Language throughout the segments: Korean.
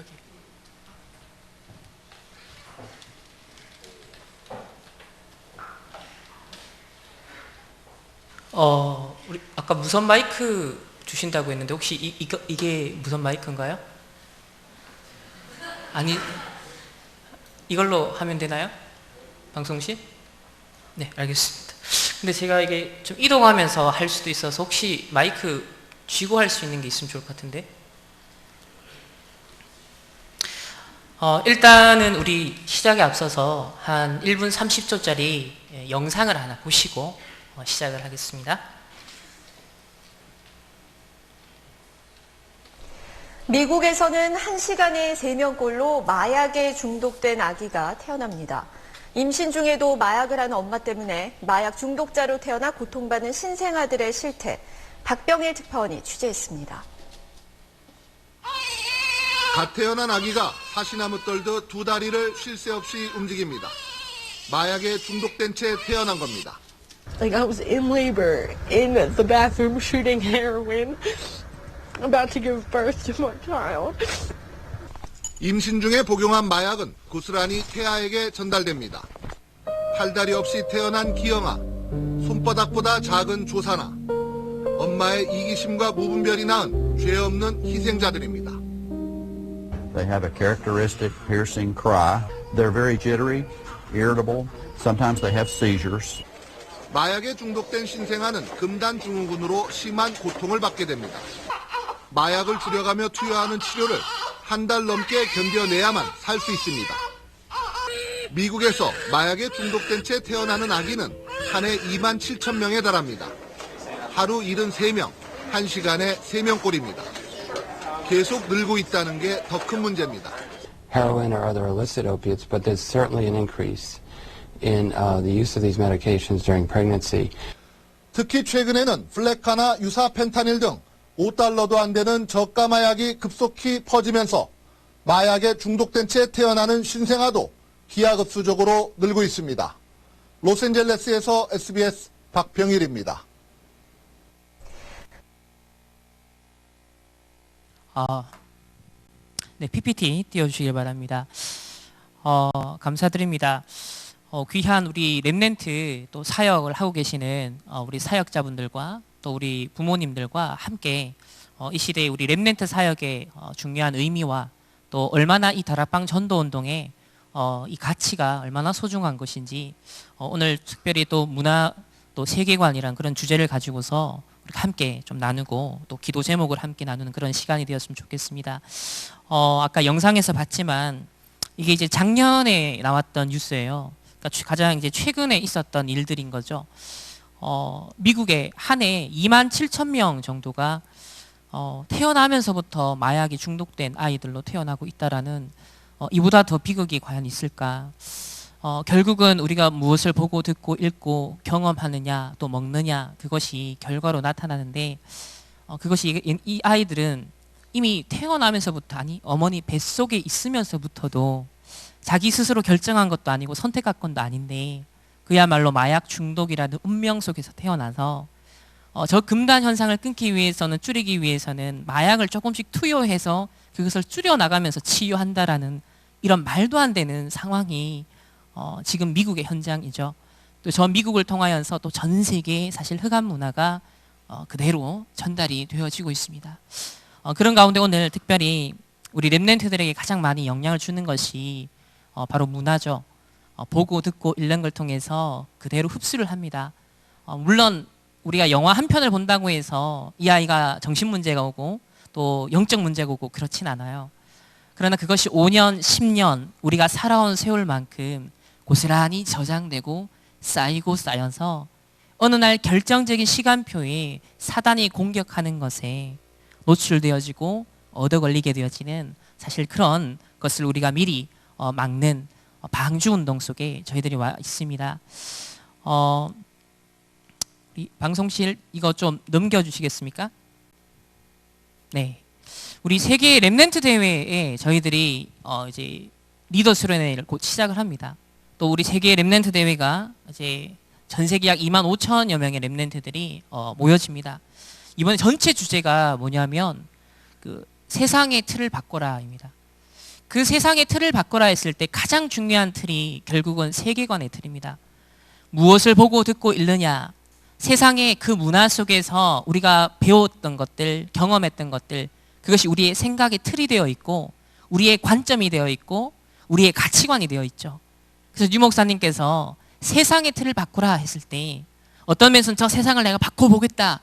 여기. 우리 아까 무선 마이크 주신다고 했는데 혹시 이게 무선 마이크인가요? 아니, 이걸로 하면 되나요? 방송실? 네, 알겠습니다. 근데 제가 이게 좀 이동하면서 할 수도 있어서 혹시 마이크 쥐고 할 수 있는 게 있으면 좋을 것 같은데. 일단은 우리 시작에 앞서서 한 1분 30초짜리 영상을 하나 보시고 시작을 하겠습니다. 미국에서는 1시간에 3명꼴로 마약에 중독된 아기가 태어납니다. 임신 중에도 마약을 하는 엄마 때문에 마약 중독자로 태어나 고통받는 신생아들의 실태, 박병일 특파원이 취재했습니다. 갓 태어난 아기가 사시나무 떨듯 두 다리를 쉴 새 없이 움직입니다. 마약에 중독된 채 태어난 겁니다. Like I was in labor, in the bathroom shooting heroin, about to give birth to my child. 임신 중에 복용한 마약은 고스란히 태아에게 전달됩니다. 팔다리 없이 태어난 기영아, 손바닥보다 작은 조사나, 엄마의 이기심과 무분별이 낳은 죄 없는 희생자들입니다. They have a characteristic piercing cry. They're very jittery, irritable. Sometimes they have seizures. 마약에 중독된 신생아는 금단 증후군으로 심한 고통을 받게 됩니다. 마약을 줄여가며 투여하는 치료를 한 달 넘게 견뎌내야만 살 수 있습니다. 미국에서 마약에 중독된 채 태어나는 아기는 한 해 2만 7천 명에 달합니다. 하루 73명, 1시간에 3명꼴입니다. 계속 늘고 있다는 게 더 큰 문제입니다. Heroin or other illicit opiates, but there's certainly an increase in the use of these medications during pregnancy. 특히 최근에는 플레카나 유사 펜타닐 등 $5도 안 되는 저가 마약이 급속히 퍼지면서 마약에 중독된 채 태어나는 신생아도 기하급수적으로 늘고 있습니다. 로스앤젤레스에서 SBS 박병일입니다. 네, PPT 띄워주시길 바랍니다. 감사드립니다. 귀한 우리 랩넨트 또 사역을 하고 계시는 우리 사역자분들과 또 우리 부모님들과 함께 이 시대에 우리 랩넨트 사역의 중요한 의미와 또 얼마나 이 다락방 전도운동에 이 가치가 얼마나 소중한 것인지 오늘 특별히 또 문화 또 세계관이란 그런 주제를 가지고서 우리 함께 좀 나누고 또 기도 제목을 함께 나누는 그런 시간이 되었으면 좋겠습니다. 아까 영상에서 봤지만 이게 이제 작년에 나왔던 뉴스예요. 그러니까 가장 이제 최근에 있었던 일들인 거죠. 미국에 한 해 2만 7천 명 정도가 태어나면서부터 마약에 중독된 아이들로 태어나고 있다라는 이보다 더 비극이 과연 있을까? 결국은 우리가 무엇을 보고 듣고 읽고 경험하느냐 또 먹느냐 그것이 결과로 나타나는데 그것이 이 아이들은 이미 태어나면서부터 아니 어머니 뱃속에 있으면서부터도 자기 스스로 결정한 것도 아니고 선택한 것도 아닌데 그야말로 마약 중독이라는 운명 속에서 태어나서 저 금단 현상을 끊기 위해서는 줄이기 위해서는 마약을 조금씩 투여해서 그것을 줄여나가면서 치유한다라는 이런 말도 안 되는 상황이 지금 미국의 현장이죠. 또 저 미국을 통하여서 또 전 세계에 사실 흑암 문화가 그대로 전달이 되어지고 있습니다. 그런 가운데 오늘 특별히 우리 랩넨트들에게 가장 많이 영향을 주는 것이 바로 문화죠. 보고 듣고 읽는 걸 통해서 그대로 흡수를 합니다. 물론 우리가 영화 한 편을 본다고 해서 이 아이가 정신 문제가 오고 또 영적 문제가 오고 그렇진 않아요. 그러나 그것이 5년, 10년 우리가 살아온 세월만큼 고스란히 저장되고 쌓이고 쌓여서 어느 날 결정적인 시간표에 사단이 공격하는 것에 노출되어지고 얻어 걸리게 되어지는 사실 그런 것을 우리가 미리 막는 방주운동 속에 저희들이 와 있습니다. 우리 방송실 이거 좀 넘겨주시겠습니까? 네, 우리 세계 랩넨트 대회에 저희들이 이제 리더 수련회를 곧 시작을 합니다. 또 우리 세계 랩넨트 대회가 이제 전 세계 약 2만 5천여 명의 랩넨트들이 모여집니다. 이번에 전체 주제가 뭐냐면 그 세상의 틀을 바꿔라입니다. 그 세상의 틀을 바꾸라 했을 때 가장 중요한 틀이 결국은 세계관의 틀입니다. 무엇을 보고 듣고 읽느냐, 세상의 그 문화 속에서 우리가 배웠던 것들, 경험했던 것들, 그것이 우리의 생각의 틀이 되어 있고 우리의 관점이 되어 있고 우리의 가치관이 되어 있죠. 그래서 유 목사님께서 세상의 틀을 바꾸라 했을 때 어떤 면에서는 저 세상을 내가 바꿔보겠다,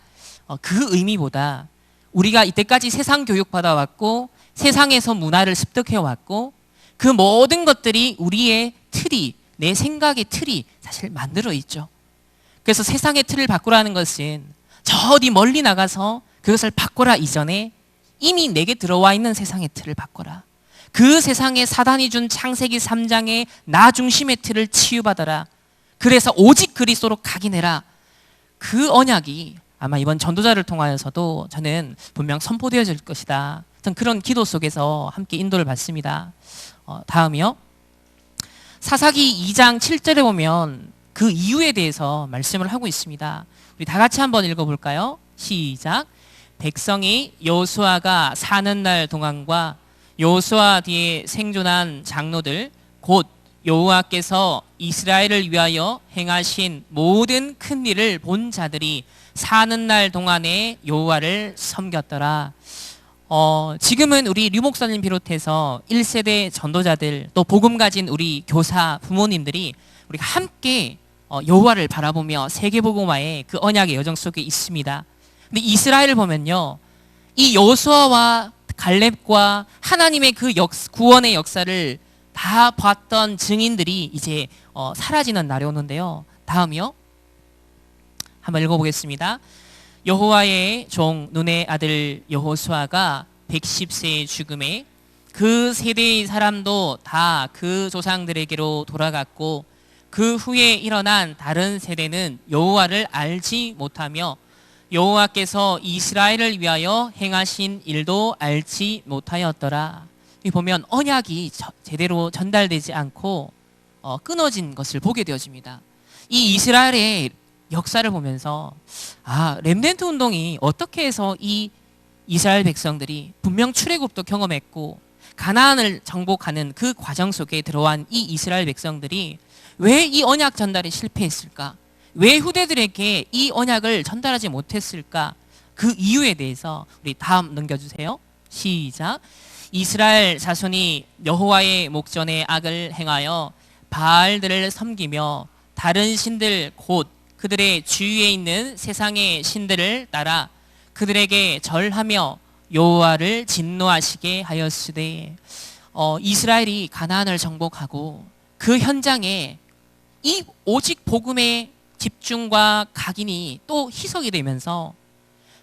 그 의미보다 우리가 이때까지 세상 교육 받아왔고 세상에서 문화를 습득해왔고 그 모든 것들이 우리의 틀이, 내 생각의 틀이 사실 만들어 있죠. 그래서 세상의 틀을 바꾸라는 것은 저 어디 멀리 나가서 그것을 바꾸라 이전에 이미 내게 들어와 있는 세상의 틀을 바꿔라. 그 세상에 사단이 준 창세기 3장의 나 중심의 틀을 치유받아라. 그래서 오직 그리스도로 각인해라. 그 언약이 아마 이번 전도자를 통하여서도 저는 분명 선포되어질 것이다. 전 그런 기도 속에서 함께 인도를 받습니다. 다음이요. 사사기 2장 7절에 보면 그 이유에 대해서 말씀을 하고 있습니다. 우리 다 같이 한번 읽어볼까요? 시작. 백성이 여호수아가 사는 날 동안과 여호수아 뒤에 생존한 장로들 곧 여호와께서 이스라엘을 위하여 행하신 모든 큰 일을 본 자들이 사는 날 동안에 여호와를 섬겼더라. 지금은 우리 류 목사님 비롯해서 1세대 전도자들 또 복음 가진 우리 교사 부모님들이 우리가 함께 여호와를 바라보며 세계복음화의 그 언약의 여정 속에 있습니다. 근데 이스라엘을 보면요, 이 여호수아와 갈렙과 하나님의 그 구원의 역사를 다 봤던 증인들이 이제 사라지는 날이 오는데요. 다음이요. 한번 읽어보겠습니다. 여호와의 종 눈의 아들 여호수아가 110세의 죽음에 그 세대의 사람도 다 그 조상들에게로 돌아갔고 그 후에 일어난 다른 세대는 여호와를 알지 못하며 여호와께서 이스라엘을 위하여 행하신 일도 알지 못하였더라. 여기 보면 언약이 제대로 전달되지 않고 끊어진 것을 보게 되어집니다. 이 이스라엘의 역사를 보면서 렘넌트 운동이 어떻게 해서 이 이스라엘 백성들이 분명 출애굽도 경험했고 가나안을 정복하는 그 과정 속에 들어간 이 이스라엘 백성들이 왜 이 언약 전달에 실패했을까? 왜 후대들에게 이 언약을 전달하지 못했을까? 그 이유에 대해서 우리 다음 넘겨주세요. 시작. 이스라엘 자손이 여호와의 목전에 악을 행하여 바알들을 섬기며 다른 신들 곧 그들의 주위에 있는 세상의 신들을 따라 그들에게 절하며 여호와를 진노하시게 하였으되, 이스라엘이 가나안을 정복하고 그 현장에 이 오직 복음의 집중과 각인이 또 희석이 되면서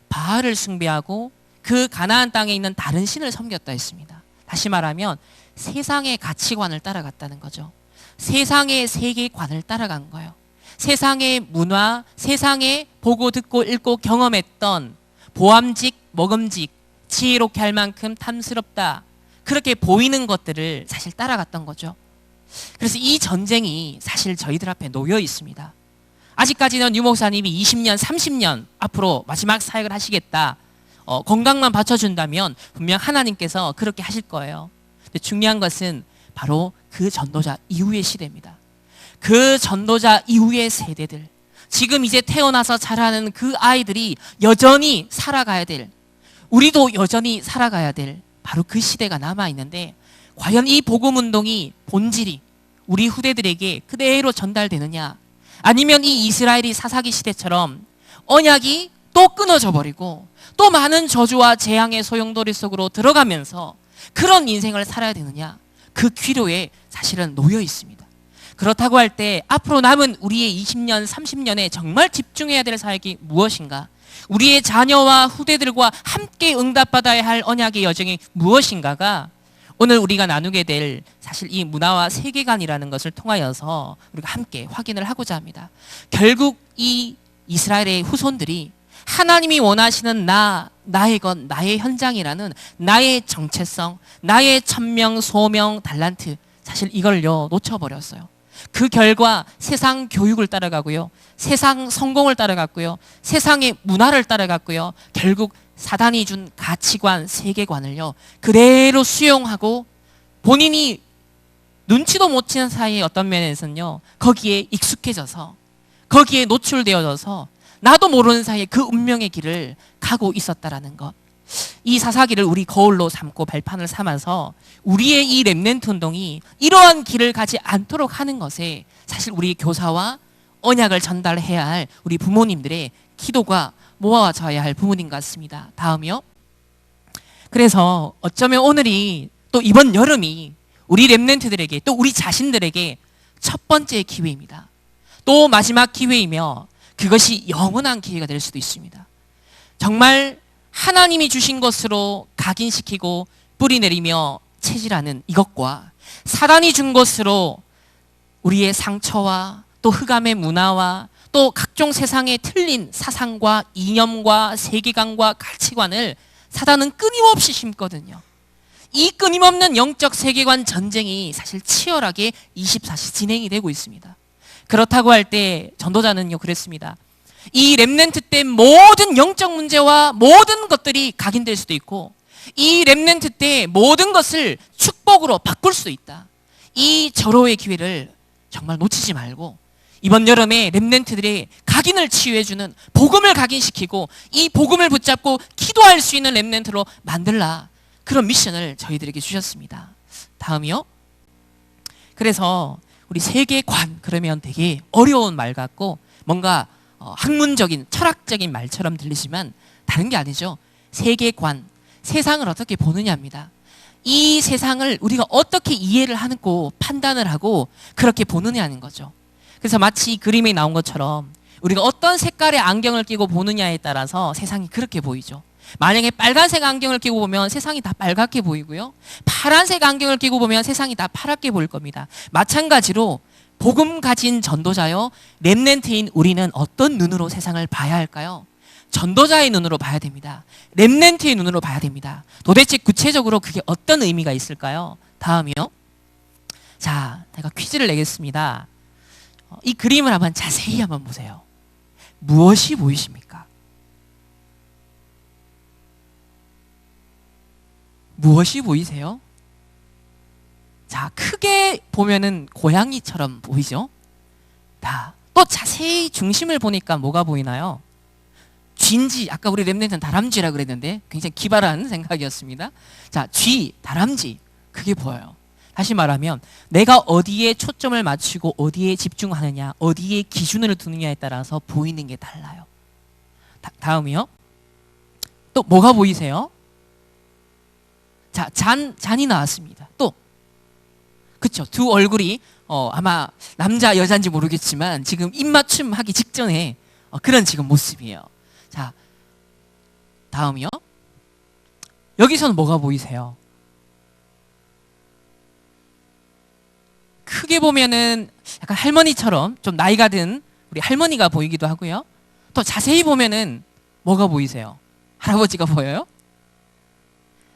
바알을 숭배하고 그 가나안 땅에 있는 다른 신을 섬겼다 했습니다. 다시 말하면 세상의 가치관을 따라갔다는 거죠. 세상의 세계관을 따라간 거예요. 세상의 문화, 세상에 보고 듣고 읽고 경험했던 보암직, 먹음직, 지혜롭게 할 만큼 탐스럽다, 그렇게 보이는 것들을 사실 따라갔던 거죠. 그래서 이 전쟁이 사실 저희들 앞에 놓여 있습니다. 아직까지는 유 목사님이 20년, 30년 앞으로 마지막 사역을 하시겠다, 건강만 받쳐준다면 분명 하나님께서 그렇게 하실 거예요. 근데 중요한 것은 바로 그 전도자 이후의 시대입니다. 그 전도자 이후의 세대들, 지금 이제 태어나서 자라는 그 아이들이 여전히 살아가야 될, 우리도 여전히 살아가야 될 바로 그 시대가 남아있는데, 과연 이 복음운동이 본질이 우리 후대들에게 그대로 전달되느냐, 아니면 이 이스라엘이 사사기 시대처럼 언약이 또 끊어져 버리고 또 많은 저주와 재앙의 소용돌이 속으로 들어가면서 그런 인생을 살아야 되느냐, 그 기로에 사실은 놓여 있습니다. 그렇다고 할 때 앞으로 남은 우리의 20년, 30년에 정말 집중해야 될 사역이 무엇인가, 우리의 자녀와 후대들과 함께 응답받아야 할 언약의 여정이 무엇인가가 오늘 우리가 나누게 될 사실 이 문화와 세계관이라는 것을 통하여서 우리가 함께 확인을 하고자 합니다. 결국 이 이스라엘의 후손들이 하나님이 원하시는 나의 것, 나의 현장이라는 나의 정체성, 나의 천명, 소명, 달란트, 사실 이걸요 놓쳐버렸어요. 그 결과 세상 교육을 따라가고요, 세상 성공을 따라갔고요, 세상의 문화를 따라갔고요, 결국 사단이 준 가치관, 세계관을요 그대로 수용하고 본인이 눈치도 못 채는 사이에 어떤 면에서는요, 거기에 익숙해져서, 거기에 노출되어져서 나도 모르는 사이에 그 운명의 길을 가고 있었다라는 것. 이 사사기를 우리 거울로 삼고 발판을 삼아서 우리의 이 렘넌트 운동이 이러한 길을 가지 않도록 하는 것에 사실 우리 교사와 언약을 전달해야 할 우리 부모님들의 기도가 모아져야 할 부분인 것 같습니다. 다음이요. 그래서 어쩌면 오늘이 또 이번 여름이 우리 렘넌트들에게 또 우리 자신들에게 첫 번째 기회입니다. 또 마지막 기회이며 그것이 영원한 기회가 될 수도 있습니다. 정말 하나님이 주신 것으로 각인시키고 뿌리내리며 체질하는 이것과 사단이 준 것으로 우리의 상처와 또 흑암의 문화와 또 각종 세상의 틀린 사상과 이념과 세계관과 가치관을 사단은 끊임없이 심거든요. 이 끊임없는 영적 세계관 전쟁이 사실 치열하게 24시 진행이 되고 있습니다. 그렇다고 할 때 전도자는요 그랬습니다. 이 렘넌트 때 모든 영적 문제와 모든 것들이 각인될 수도 있고 이 렘넌트 때 모든 것을 축복으로 바꿀 수도 있다. 이 절호의 기회를 정말 놓치지 말고 이번 여름에 렘넌트들의 각인을 치유해주는 복음을 각인시키고 이 복음을 붙잡고 기도할 수 있는 렘넌트로 만들라. 그런 미션을 저희들에게 주셨습니다. 다음이요. 그래서 우리 세계관 그러면 되게 어려운 말 같고 뭔가 학문적인 철학적인 말처럼 들리지만 다른 게 아니죠. 세계관, 세상을 어떻게 보느냐입니다. 이 세상을 우리가 어떻게 이해를 하고 판단을 하고 그렇게 보느냐는 거죠. 그래서 마치 이 그림에 나온 것처럼 우리가 어떤 색깔의 안경을 끼고 보느냐에 따라서 세상이 그렇게 보이죠. 만약에 빨간색 안경을 끼고 보면 세상이 다 빨갛게 보이고요. 파란색 안경을 끼고 보면 세상이 다 파랗게 보일 겁니다. 마찬가지로 복음 가진 전도자요, 렘넌트인 우리는 어떤 눈으로 세상을 봐야 할까요? 전도자의 눈으로 봐야 됩니다. 렘넌트의 눈으로 봐야 됩니다. 도대체 구체적으로 그게 어떤 의미가 있을까요? 다음이요. 자, 제가 퀴즈를 내겠습니다. 이 그림을 한번 자세히 한번 보세요. 무엇이 보이십니까? 무엇이 보이세요? 자, 크게 보면은 고양이처럼 보이죠? 또 자세히 중심을 보니까 뭐가 보이나요? 쥐인지, 아까 우리 렘넌트는 다람쥐라 그랬는데 굉장히 기발한 생각이었습니다. 자, 쥐, 다람쥐, 그게 보여요. 다시 말하면 내가 어디에 초점을 맞추고 어디에 집중하느냐, 어디에 기준을 두느냐에 따라서 보이는 게 달라요. 다음이요. 또 뭐가 보이세요? 자, 잔이 나왔습니다. 또 그쵸, 두 얼굴이 아마 남자 여자인지 모르겠지만 지금 입맞춤 하기 직전에 그런 지금 모습이에요. 자, 다음이요. 여기서는 뭐가 보이세요? 크게 보면은 약간 할머니처럼 좀 나이가 든 우리 할머니가 보이기도 하고요. 또 자세히 보면은 뭐가 보이세요? 할아버지가 보여요?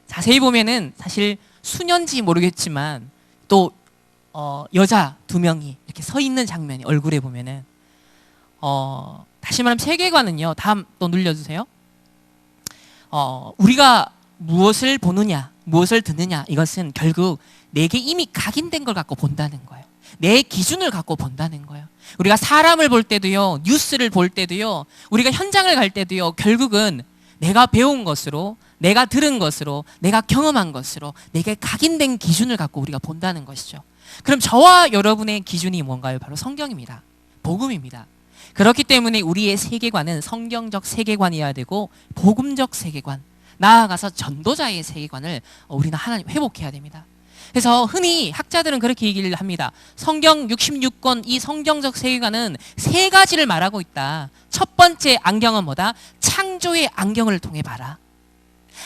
자세히 보면은 사실 수년지 모르겠지만 또 여자 두 명이 이렇게 서 있는 장면이 얼굴에 보면은 다시 말하면 세계관은요. 다음 또 눌려주세요. 우리가 무엇을 보느냐, 무엇을 듣느냐, 이것은 결국 내게 이미 각인된 걸 갖고 본다는 거예요. 내 기준을 갖고 본다는 거예요. 우리가 사람을 볼 때도요, 뉴스를 볼 때도요, 우리가 현장을 갈 때도요, 결국은 내가 배운 것으로, 내가 들은 것으로, 내가 경험한 것으로 내게 각인된 기준을 갖고 우리가 본다는 것이죠. 그럼 저와 여러분의 기준이 뭔가요? 바로 성경입니다. 복음입니다. 그렇기 때문에 우리의 세계관은 성경적 세계관이어야 되고 복음적 세계관, 나아가서 전도자의 세계관을 우리는 하나님 회복해야 됩니다. 그래서 흔히 학자들은 그렇게 얘기를 합니다. 성경 66권 이 성경적 세계관은 세 가지를 말하고 있다. 첫 번째 안경은 뭐다? 창조의 안경을 통해 봐라.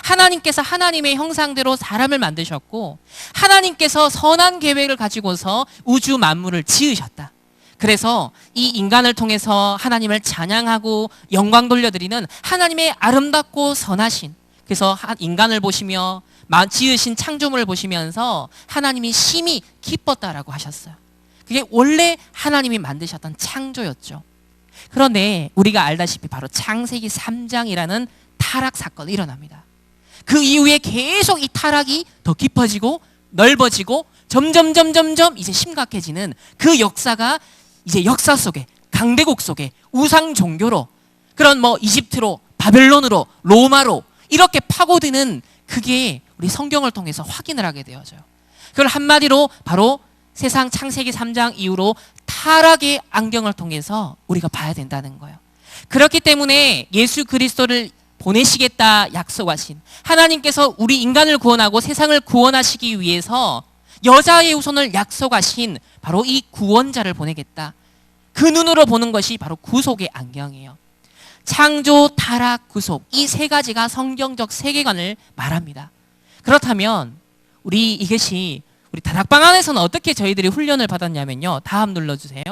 하나님께서 하나님의 형상대로 사람을 만드셨고 하나님께서 선한 계획을 가지고서 우주 만물을 지으셨다. 그래서 이 인간을 통해서 하나님을 찬양하고 영광 돌려드리는 하나님의 아름답고 선하신, 그래서 인간을 보시며 지으신 창조물을 보시면서 하나님이 심히 기뻤다라고 하셨어요. 그게 원래 하나님이 만드셨던 창조였죠. 그런데 우리가 알다시피 바로 창세기 3장이라는 타락 사건이 일어납니다. 그 이후에 계속 이 타락이 더 깊어지고 넓어지고 점점 이제 심각해지는 그 역사가 이제 역사 속에, 강대국 속에 우상 종교로, 그런 뭐 이집트로, 바벨론으로, 로마로 이렇게 파고드는, 그게 우리 성경을 통해서 확인을 하게 되어져요. 그걸 한마디로 바로 세상 창세기 3장 이후로 타락의 안경을 통해서 우리가 봐야 된다는 거예요. 그렇기 때문에 예수 그리스도를 보내시겠다 약속하신 하나님께서 우리 인간을 구원하고 세상을 구원하시기 위해서 여자의 후손을 약속하신 바로 이 구원자를 보내겠다. 그 눈으로 보는 것이 바로 구속의 안경이에요. 창조, 타락, 구속, 이 세 가지가 성경적 세계관을 말합니다. 그렇다면 이것이 우리 다락방 안에서는 어떻게 저희들이 훈련을 받았냐면요. 다음 눌러주세요.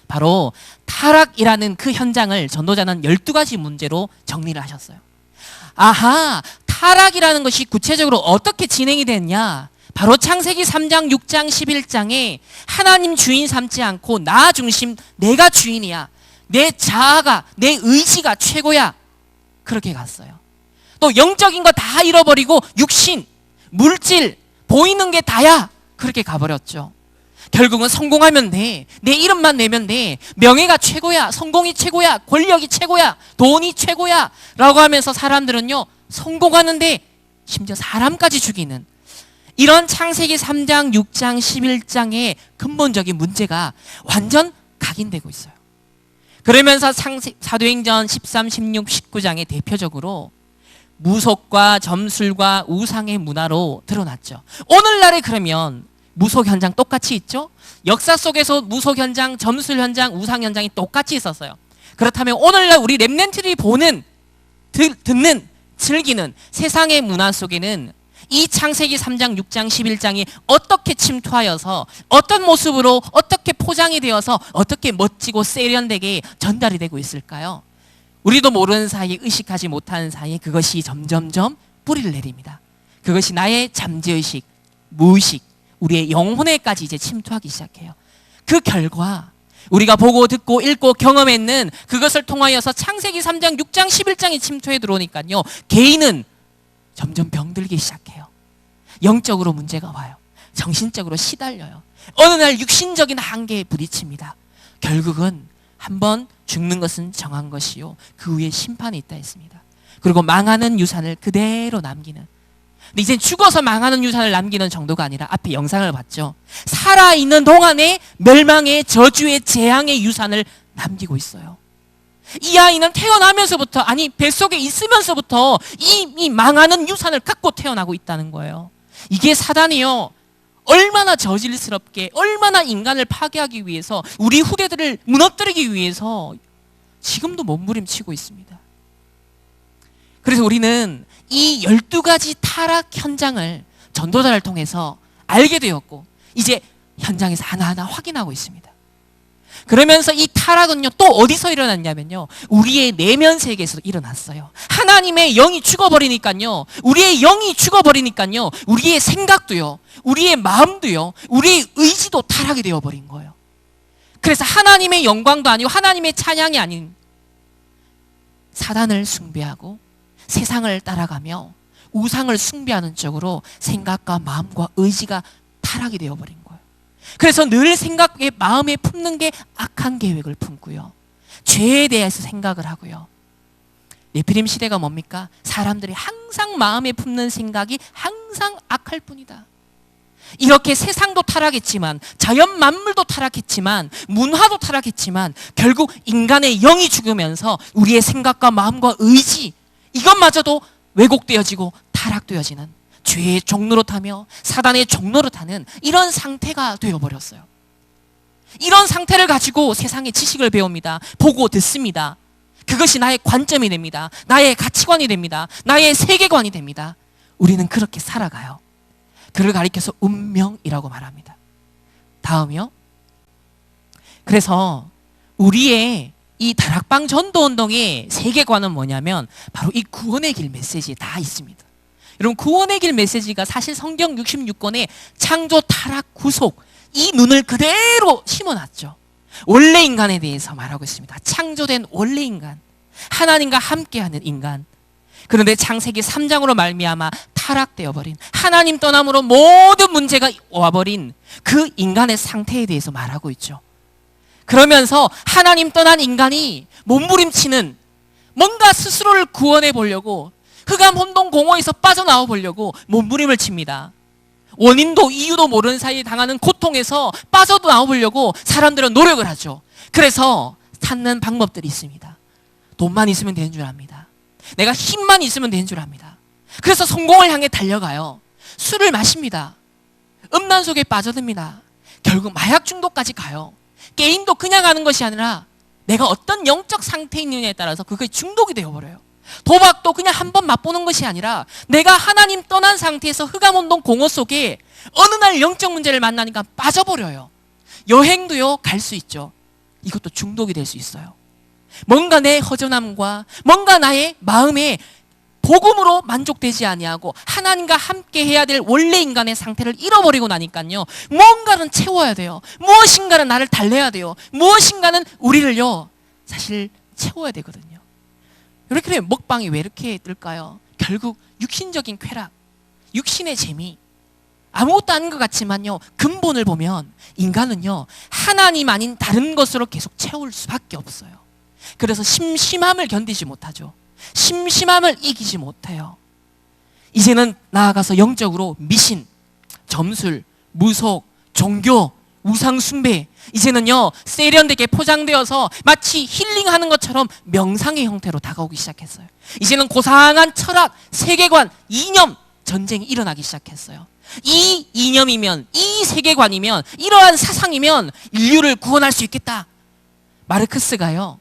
바로 타락이라는 그 현장을 전도자는 12가지 문제로 정리를 하셨어요. 아하, 타락이라는 것이 구체적으로 어떻게 진행이 됐냐? 바로 창세기 3장, 6장, 11장에 하나님 주인 삼지 않고 나 중심, 내가 주인이야, 내 자아가, 내 의지가 최고야, 그렇게 갔어요. 또 영적인 거 다 잃어버리고 육신, 물질, 보이는 게 다야, 그렇게 가버렸죠. 결국은 성공하면 돼, 내 이름만 내면 돼, 명예가 최고야, 성공이 최고야, 권력이 최고야, 돈이 최고야 라고 하면서 사람들은요 성공하는데 심지어 사람까지 죽이는, 이런 창세기 3장, 6장, 11장의 근본적인 문제가 완전 각인되고 있어요. 그러면서 사도행전 13, 16, 19장에 대표적으로 무속과 점술과 우상의 문화로 드러났죠. 오늘날에 그러면 무속 현장 똑같이 있죠? 역사 속에서 무속 현장, 점술 현장, 우상 현장이 똑같이 있었어요. 그렇다면 오늘날 우리 렘넌트들이 보는, 듣는, 즐기는 세상의 문화 속에는 이 창세기 3장, 6장, 11장이 어떻게 침투하여서 어떤 모습으로 어떻게 포장이 되어서 어떻게 멋지고 세련되게 전달이 되고 있을까요? 우리도 모르는 사이에, 의식하지 못하는 사이에 그것이 점점점 뿌리를 내립니다. 그것이 나의 잠재의식, 무의식, 우리의 영혼에까지 이제 침투하기 시작해요. 그 결과 우리가 보고 듣고 읽고 경험했는 그것을 통하여서 창세기 3장, 6장, 11장이 침투해 들어오니까요, 개인은 점점 병들기 시작해요. 영적으로 문제가 와요. 정신적으로 시달려요. 어느 날 육신적인 한계에 부딪힙니다. 결국은 한번 죽는 것은 정한 것이요, 그 후에 심판이 있다 했습니다. 그리고 망하는 유산을 그대로 남기는, 근데 이제 죽어서 망하는 유산을 남기는 정도가 아니라 앞에 영상을 봤죠. 살아있는 동안에 멸망의, 저주의, 재앙의 유산을 남기고 있어요. 이 아이는 태어나면서부터, 아니 뱃속에 있으면서부터 이 망하는 유산을 갖고 태어나고 있다는 거예요. 이게 사단이요, 얼마나 저질스럽게, 얼마나 인간을 파괴하기 위해서, 우리 후대들을 무너뜨리기 위해서 지금도 몸부림치고 있습니다. 그래서 우리는 이 12가지 타락 현장을 전도자를 통해서 알게 되었고, 이제 현장에서 하나하나 확인하고 있습니다. 그러면서 이 타락은요, 또 어디서 일어났냐면요, 우리의 내면 세계에서 일어났어요. 하나님의 영이 죽어버리니까요, 우리의 영이 죽어버리니까요, 우리의 생각도요, 우리의 마음도요, 우리의 의지도 타락이 되어버린 거예요. 그래서 하나님의 영광도 아니고 하나님의 찬양이 아닌 사단을 숭배하고 세상을 따라가며 우상을 숭배하는 쪽으로 생각과 마음과 의지가 타락이 되어버린 거예요. 그래서 늘 생각에, 마음에 품는 게 악한 계획을 품고요, 죄에 대해서 생각을 하고요. 네피림 시대가 뭡니까? 사람들이 항상 마음에 품는 생각이 항상 악할 뿐이다. 이렇게 세상도 타락했지만, 자연 만물도 타락했지만, 문화도 타락했지만, 결국 인간의 영이 죽으면서 우리의 생각과 마음과 의지, 이것마저도 왜곡되어지고 타락되어지는, 죄의 종로로 타며 사단의 종로로 타는 이런 상태가 되어버렸어요. 이런 상태를 가지고 세상의 지식을 배웁니다. 보고 듣습니다. 그것이 나의 관점이 됩니다. 나의 가치관이 됩니다. 나의 세계관이 됩니다. 우리는 그렇게 살아가요. 그를 가리켜서 운명이라고 말합니다. 다음이요. 그래서 우리의 이 다락방 전도운동의 세계관은 뭐냐면 바로 이 구원의 길 메시지에 다 있습니다. 여러분, 구원의 길 메시지가 사실 성경 66권의 창조, 타락, 구속, 이 눈을 그대로 심어놨죠. 원래 인간에 대해서 말하고 있습니다. 창조된 원래 인간, 하나님과 함께하는 인간. 그런데 창세기 3장으로 말미암아 타락되어 버린, 하나님 떠남으로 모든 문제가 와버린 그 인간의 상태에 대해서 말하고 있죠. 그러면서 하나님 떠난 인간이 몸부림치는 뭔가 스스로를 구원해 보려고 흑암 혼동 공허에서 빠져나와 보려고 몸부림을 칩니다. 원인도 이유도 모르는 사이에 당하는 고통에서 빠져나와 보려고 사람들은 노력을 하죠. 그래서 찾는 방법들이 있습니다. 돈만 있으면 되는 줄 압니다. 내가 힘만 있으면 되는 줄 압니다. 그래서 성공을 향해 달려가요. 술을 마십니다. 음란속에 빠져듭니다. 결국 마약 중독까지 가요. 게임도 그냥 하는 것이 아니라 내가 어떤 영적 상태에 있느냐에 따라서 그게 중독이 되어버려요. 도박도 그냥 한 번 맛보는 것이 아니라 내가 하나님 떠난 상태에서 흑암혼동 공허 속에 어느 날 영적 문제를 만나니까 빠져버려요. 여행도요, 갈 수 있죠. 이것도 중독이 될 수 있어요. 뭔가 내 허전함과 뭔가 나의 마음에 복음으로 만족되지 아니하고 하나님과 함께 해야 될 원래 인간의 상태를 잃어버리고 나니까요, 뭔가는 채워야 돼요. 무엇인가는 나를 달래야 돼요. 무엇인가는 우리를요, 사실 채워야 되거든요. 이렇게 먹방이 왜 이렇게 뜰까요? 결국 육신적인 쾌락, 육신의 재미, 아무것도 아닌 것 같지만요, 근본을 보면 인간은요, 하나님 아닌 다른 것으로 계속 채울 수밖에 없어요. 그래서 심심함을 견디지 못하죠. 심심함을 이기지 못해요. 이제는 나아가서 영적으로 미신, 점술, 무속, 종교, 우상 숭배, 이제는요 세련되게 포장되어서 마치 힐링하는 것처럼 명상의 형태로 다가오기 시작했어요. 이제는 고상한 철학, 세계관, 이념 전쟁이 일어나기 시작했어요. 이 이념이면, 이 세계관이면, 이러한 사상이면 인류를 구원할 수 있겠다. 마르크스가요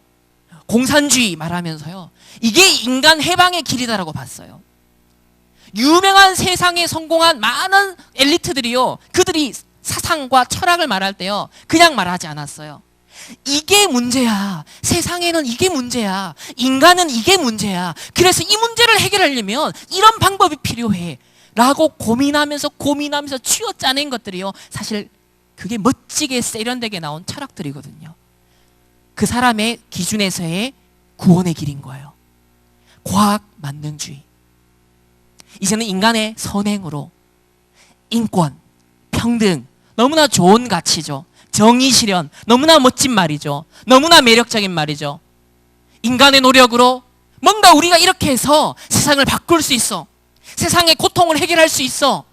공산주의 말하면서요, 이게 인간 해방의 길이다라고 봤어요. 유명한 세상에 성공한 많은 엘리트들이요, 그들이 사상과 철학을 말할 때요, 그냥 말하지 않았어요. 이게 문제야. 세상에는 이게 문제야. 인간은 이게 문제야. 그래서 이 문제를 해결하려면 이런 방법이 필요해. 라고 고민하면서 쥐어짜낸 것들이요, 사실 그게 멋지게 세련되게 나온 철학들이거든요. 그 사람의 기준에서의 구원의 길인 거예요. 과학 만능주의. 이제는 인간의 선행으로 인권, 평등, 너무나 좋은 가치죠. 정의 실현, 너무나 멋진 말이죠. 너무나 매력적인 말이죠. 인간의 노력으로 뭔가 우리가 이렇게 해서 세상을 바꿀 수 있어. 세상의 고통을 해결할 수 있어.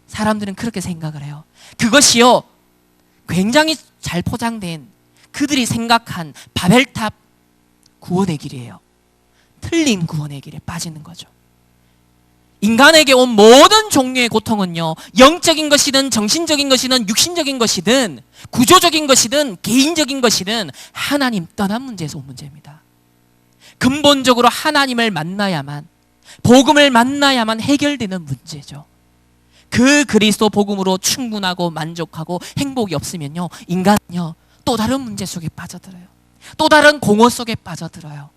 사람들은 그렇게 생각을 해요. 그것이요, 굉장히 잘 포장된 그들이 생각한 바벨탑 구원의 길이에요. 틀린 구원의 길에 빠지는 거죠. 인간에게 온 모든 종류의 고통은요, 영적인 것이든 정신적인 것이든 육신적인 것이든 구조적인 것이든 개인적인 것이든 하나님 떠난 문제에서 온 문제입니다. 근본적으로 하나님을 만나야만, 복음을 만나야만 해결되는 문제죠. 그 그리스도 복음으로 충분하고 만족하고 행복이 없으면요, 인간은요 또 다른 문제 속에 빠져들어요. 또 다른 공허 속에 빠져들어요.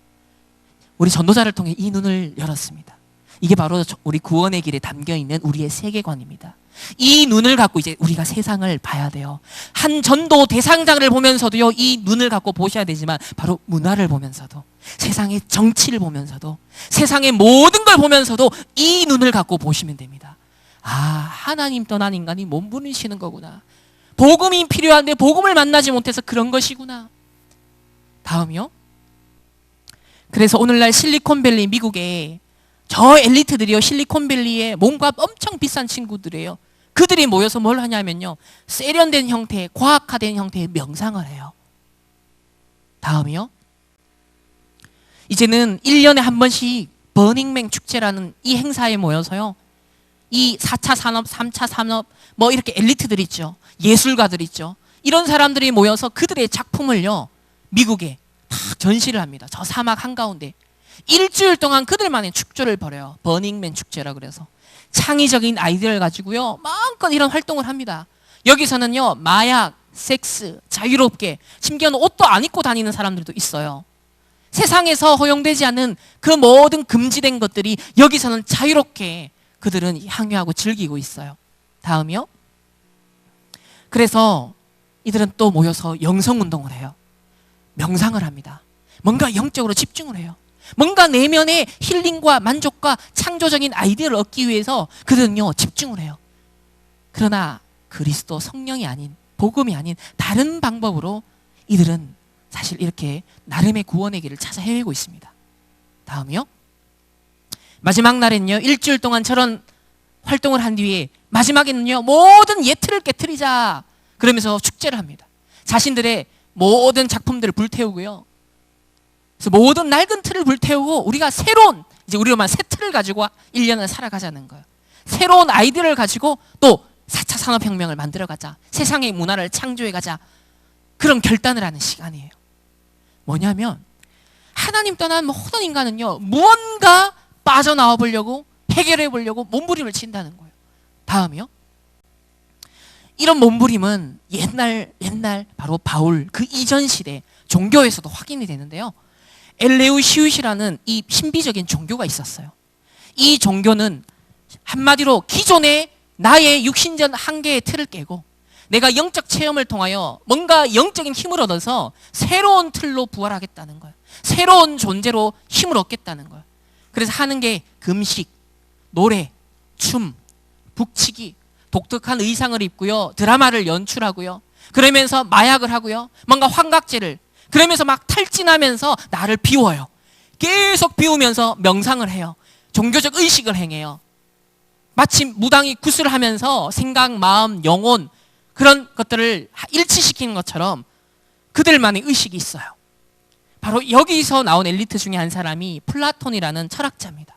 우리 전도자를 통해 이 눈을 열었습니다. 이게 바로 우리 구원의 길에 담겨있는 우리의 세계관입니다. 이 눈을 갖고 이제 우리가 세상을 봐야 돼요. 한 전도 대상자를 보면서도요, 이 눈을 갖고 보셔야 되지만 바로 문화를 보면서도, 세상의 정치를 보면서도, 세상의 모든 걸 보면서도 이 눈을 갖고 보시면 됩니다. 아, 하나님 떠난 인간이 몸부림치는 거구나. 복음이 필요한데 복음을 만나지 못해서 그런 것이구나. 다음이요. 그래서 오늘날 실리콘밸리, 미국에 저 엘리트들이요, 실리콘밸리에 몸값 엄청 비싼 친구들이에요. 그들이 모여서 뭘 하냐면요, 세련된 형태, 과학화된 형태의 명상을 해요. 다음이요. 이제는 1년에 한 번씩 버닝맨 축제라는 이 행사에 모여서요, 이 4차 산업, 3차 산업, 뭐 이렇게 엘리트들 있죠. 예술가들 있죠. 이런 사람들이 모여서 그들의 작품을요, 미국에 다 전시를 합니다. 저 사막 한가운데. 일주일 동안 그들만의 축제를 벌여요. 버닝맨 축제라 그래서. 창의적인 아이디어를 가지고요, 마음껏 이런 활동을 합니다. 여기서는요, 마약, 섹스, 자유롭게, 심지어는 옷도 안 입고 다니는 사람들도 있어요. 세상에서 허용되지 않는 그 모든 금지된 것들이 여기서는 자유롭게 그들은 향유하고 즐기고 있어요. 다음이요. 그래서 이들은 또 모여서 영성운동을 해요. 명상을 합니다. 뭔가 영적으로 집중을 해요. 뭔가 내면의 힐링과 만족과 창조적인 아이디어를 얻기 위해서 그들은요 집중을 해요. 그러나 그리스도 성령이 아닌, 복음이 아닌 다른 방법으로 이들은 사실 이렇게 나름의 구원의 길을 찾아 헤매고 있습니다. 다음이요. 마지막 날에는요, 일주일 동안 저런 활동을 한 뒤에 마지막에는요, 모든 예틀을 깨트리자 그러면서 축제를 합니다. 자신들의 모든 작품들을 불태우고요. 그래서 모든 낡은 틀을 불태우고 우리가 새로운, 이제 우리가 새 틀을 가지고 1년을 살아가자는 거예요. 새로운 아이디어를 가지고 또 4차 산업혁명을 만들어가자. 세상의 문화를 창조해가자. 그런 결단을 하는 시간이에요. 뭐냐면 하나님 떠난 모든 인간은요, 무언가 빠져나와 보려고, 해결해 보려고 몸부림을 친다는 거예요. 다음이요. 이런 몸부림은 옛날 바로 바울 그 이전 시대 종교에서도 확인이 되는데요. 엘레우시우시라는 이 신비적인 종교가 있었어요. 이 종교는 한마디로 기존의 나의 육신전 한계의 틀을 깨고 내가 영적 체험을 통하여 뭔가 영적인 힘을 얻어서 새로운 틀로 부활하겠다는 거예요. 새로운 존재로 힘을 얻겠다는 거예요. 그래서 하는 게 금식, 노래, 춤, 북치기, 독특한 의상을 입고요, 드라마를 연출하고요, 그러면서 마약을 하고요, 뭔가 환각제를, 그러면서 막 탈진하면서 나를 비워요. 계속 비우면서 명상을 해요. 종교적 의식을 행해요. 마치 무당이 굿을 하면서 생각, 마음, 영혼 그런 것들을 일치시키는 것처럼 그들만의 의식이 있어요. 바로 여기서 나온 엘리트 중에 한 사람이 플라톤이라는 철학자입니다.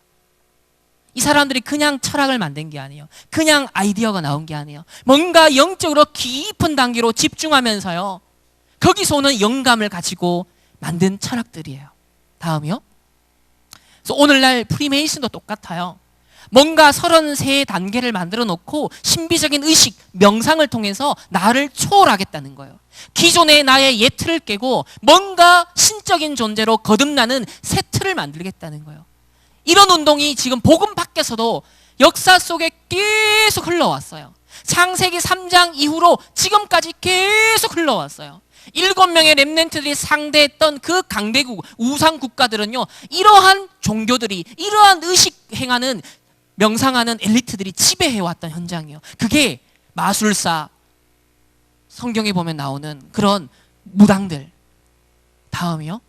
이 사람들이 그냥 철학을 만든 게 아니에요. 그냥 아이디어가 나온 게 아니에요. 뭔가 영적으로 깊은 단계로 집중하면서요, 거기서 오는 영감을 가지고 만든 철학들이에요. 다음이요. 그래서 오늘날 프리메이슨도 똑같아요. 뭔가 33단계를 만들어 놓고 신비적인 의식, 명상을 통해서 나를 초월하겠다는 거예요. 기존의 나의 옛 틀을 깨고 뭔가 신적인 존재로 거듭나는 새 틀을 만들겠다는 거예요. 이런 운동이 지금 복음 밖에서도 역사 속에 계속 흘러왔어요. 창세기 3장 이후로 지금까지 계속 흘러왔어요. 7명의 렘넌트들이 상대했던 그 강대국, 우상 국가들은요, 이러한 종교들이, 이러한 의식 행하는, 명상하는 엘리트들이 지배해왔던 현장이에요. 그게 마술사, 성경에 보면 나오는 그런 무당들. 다음이요.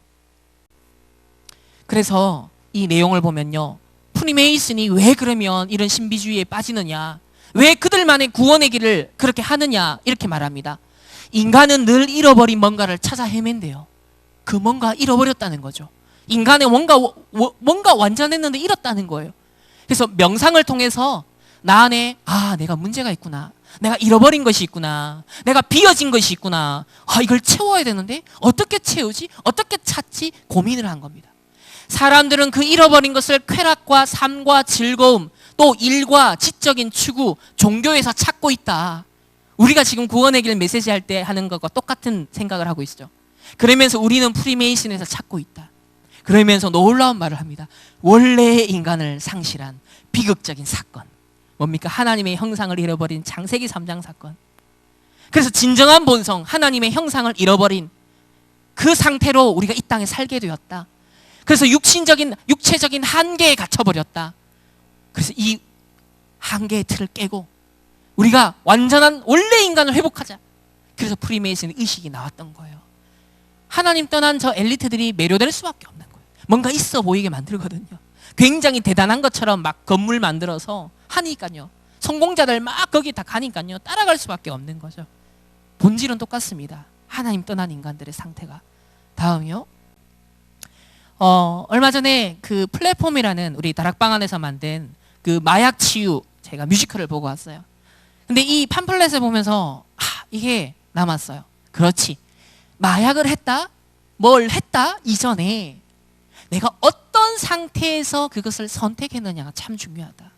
그래서 이 내용을 보면요, 프리메이슨이 왜 그러면 이런 신비주의에 빠지느냐, 왜 그들만의 구원의 길을 그렇게 하느냐, 이렇게 말합니다. 인간은 늘 잃어버린 뭔가를 찾아 헤맨대요. 그 뭔가 잃어버렸다는 거죠. 인간의 뭔가 완전했는데 잃었다는 거예요. 그래서 명상을 통해서 나 안에, 아, 내가 문제가 있구나, 내가 잃어버린 것이 있구나, 내가 비어진 것이 있구나, 아, 이걸 채워야 되는데 어떻게 채우지, 어떻게 찾지, 고민을 한 겁니다. 사람들은 그 잃어버린 것을 쾌락과 삶과 즐거움, 또 일과 지적인 추구, 종교에서 찾고 있다. 우리가 지금 구원의 길 메시지 할 때 하는 것과 똑같은 생각을 하고 있죠. 그러면서 우리는 프리메이슨에서 찾고 있다. 그러면서 놀라운 말을 합니다. 원래의 인간을 상실한 비극적인 사건. 뭡니까? 하나님의 형상을 잃어버린 창세기 3장 사건. 그래서 진정한 본성, 하나님의 형상을 잃어버린 그 상태로 우리가 이 땅에 살게 되었다. 그래서 육체적인 한계에 갇혀버렸다. 그래서 이 한계의 틀을 깨고 우리가 완전한 원래 인간을 회복하자. 그래서 프리메이슨의 의식이 나왔던 거예요. 하나님 떠난 저 엘리트들이 매료될 수밖에 없는 거예요. 뭔가 있어 보이게 만들거든요. 굉장히 대단한 것처럼 막 건물 만들어서 하니까요, 성공자들 막 거기 다 가니까요, 따라갈 수밖에 없는 거죠. 본질은 똑같습니다. 하나님 떠난 인간들의 상태가. 다음이요. 얼마 전에 그 플랫폼이라는 우리 다락방 안에서 만든 그 마약 치유, 제가 뮤지컬을 보고 왔어요. 근데 이 팜플렛을 보면서 이게 남았어요. 그렇지. 마약을 했다? 뭘 했다? 이전에 내가 어떤 상태에서 그것을 선택했느냐가 참 중요하다.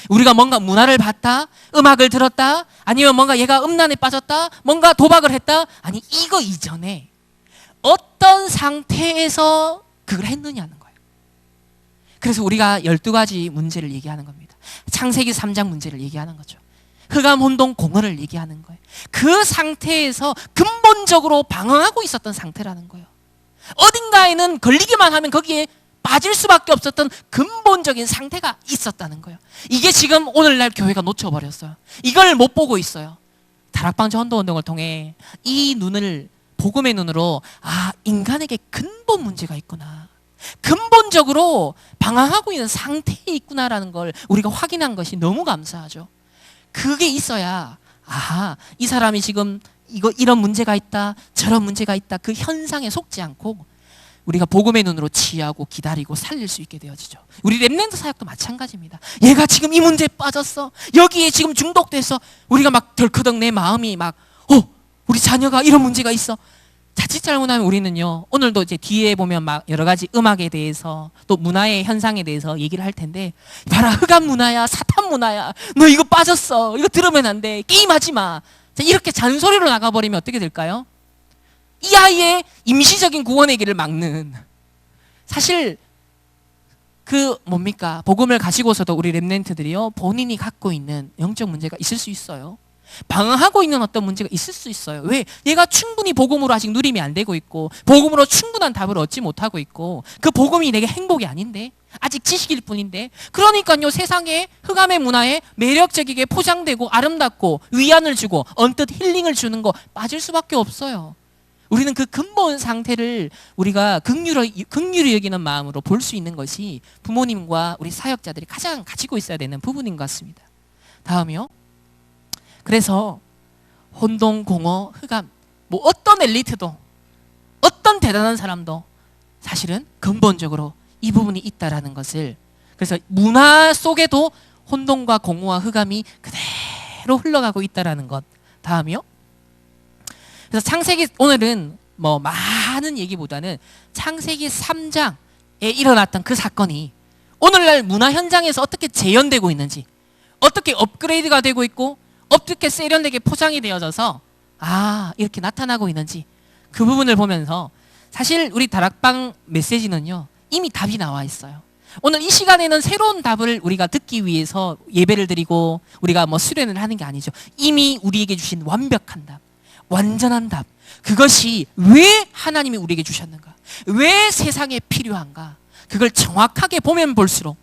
우리가 뭔가 문화를 봤다? 음악을 들었다? 아니면 뭔가 얘가 음란에 빠졌다? 뭔가 도박을 했다? 아니, 이거 이전에 어떤 상태에서 그걸 했느냐는 거예요. 그래서 우리가 12가지 문제를 얘기하는 겁니다. 창세기 3장 문제를 얘기하는 거죠. 흑암, 혼돈, 공허를 얘기하는 거예요. 그 상태에서 근본적으로 방황하고 있었던 상태라는 거예요. 어딘가에는 걸리기만 하면 거기에 빠질 수밖에 없었던 근본적인 상태가 있었다는 거예요. 이게 지금 오늘날 교회가 놓쳐버렸어요. 이걸 못 보고 있어요. 다락방 전도운동을 통해 이 눈을, 복음의 눈으로, 아, 인간에게 근본 문제가 있구나, 근본적으로 방황하고 있는 상태에 있구나라는 걸 우리가 확인한 것이 너무 감사하죠. 그게 있어야, 아, 이 사람이 지금 이런 문제가 있다, 저런 문제가 있다, 그 현상에 속지 않고 우리가 복음의 눈으로 치유하고 기다리고 살릴 수 있게 되어지죠. 우리 렘넌트 사역도 마찬가지입니다. 얘가 지금 이 문제에 빠졌어, 여기에 지금 중독돼서 우리가 막 덜커덕 내 마음이 막, 우리 자녀가 이런 문제가 있어. 자칫 잘못하면 우리는요, 오늘도 이제 뒤에 보면 막 여러 가지 음악에 대해서 또 문화의 현상에 대해서 얘기를 할 텐데, 봐라, 흑암 문화야, 사탄 문화야, 너 이거 빠졌어, 이거 들으면 안 돼, 게임하지 마. 자, 이렇게 잔소리로 나가버리면 어떻게 될까요? 이 아이의 임시적인 구원의 길을 막는, 사실 그 뭡니까, 복음을 가지고서도 우리 렘넌트들이요, 본인이 갖고 있는 영적 문제가 있을 수 있어요. 방황하고 있는 어떤 문제가 있을 수 있어요. 왜? 얘가 충분히 복음으로 아직 누림이 안 되고 있고, 복음으로 충분한 답을 얻지 못하고 있고, 그 복음이 내게 행복이 아닌데, 아직 지식일 뿐인데, 그러니까요, 세상에 흑암의 문화에 매력적이게 포장되고 아름답고 위안을 주고 언뜻 힐링을 주는 거 빠질 수밖에 없어요. 우리는 그 근본 상태를 우리가 긍휼히 여기는 마음으로 볼 수 있는 것이 부모님과 우리 사역자들이 가장 가지고 있어야 되는 부분인 것 같습니다. 다음이요. 그래서 혼동, 공허, 흑암, 뭐 어떤 엘리트도, 어떤 대단한 사람도 사실은 근본적으로 이 부분이 있다라는 것을, 그래서 문화 속에도 혼동과 공허와 흑암이 그대로 흘러가고 있다라는 것. 다음이요. 그래서 창세기, 오늘은 뭐 많은 얘기보다는 창세기 3장에 일어났던 그 사건이 오늘날 문화 현장에서 어떻게 재현되고 있는지, 어떻게 업그레이드가 되고 있고, 어떻게 세련되게 포장이 되어져서 이렇게 나타나고 있는지, 그 부분을 보면서 사실 우리 다락방 메시지는요, 이미 답이 나와 있어요. 오늘 이 시간에는 새로운 답을 우리가 듣기 위해서 예배를 드리고 우리가 뭐 수련을 하는 게 아니죠. 이미 우리에게 주신 완벽한 답, 완전한 답, 그것이 왜 하나님이 우리에게 주셨는가, 왜 세상에 필요한가, 그걸 정확하게 보면 볼수록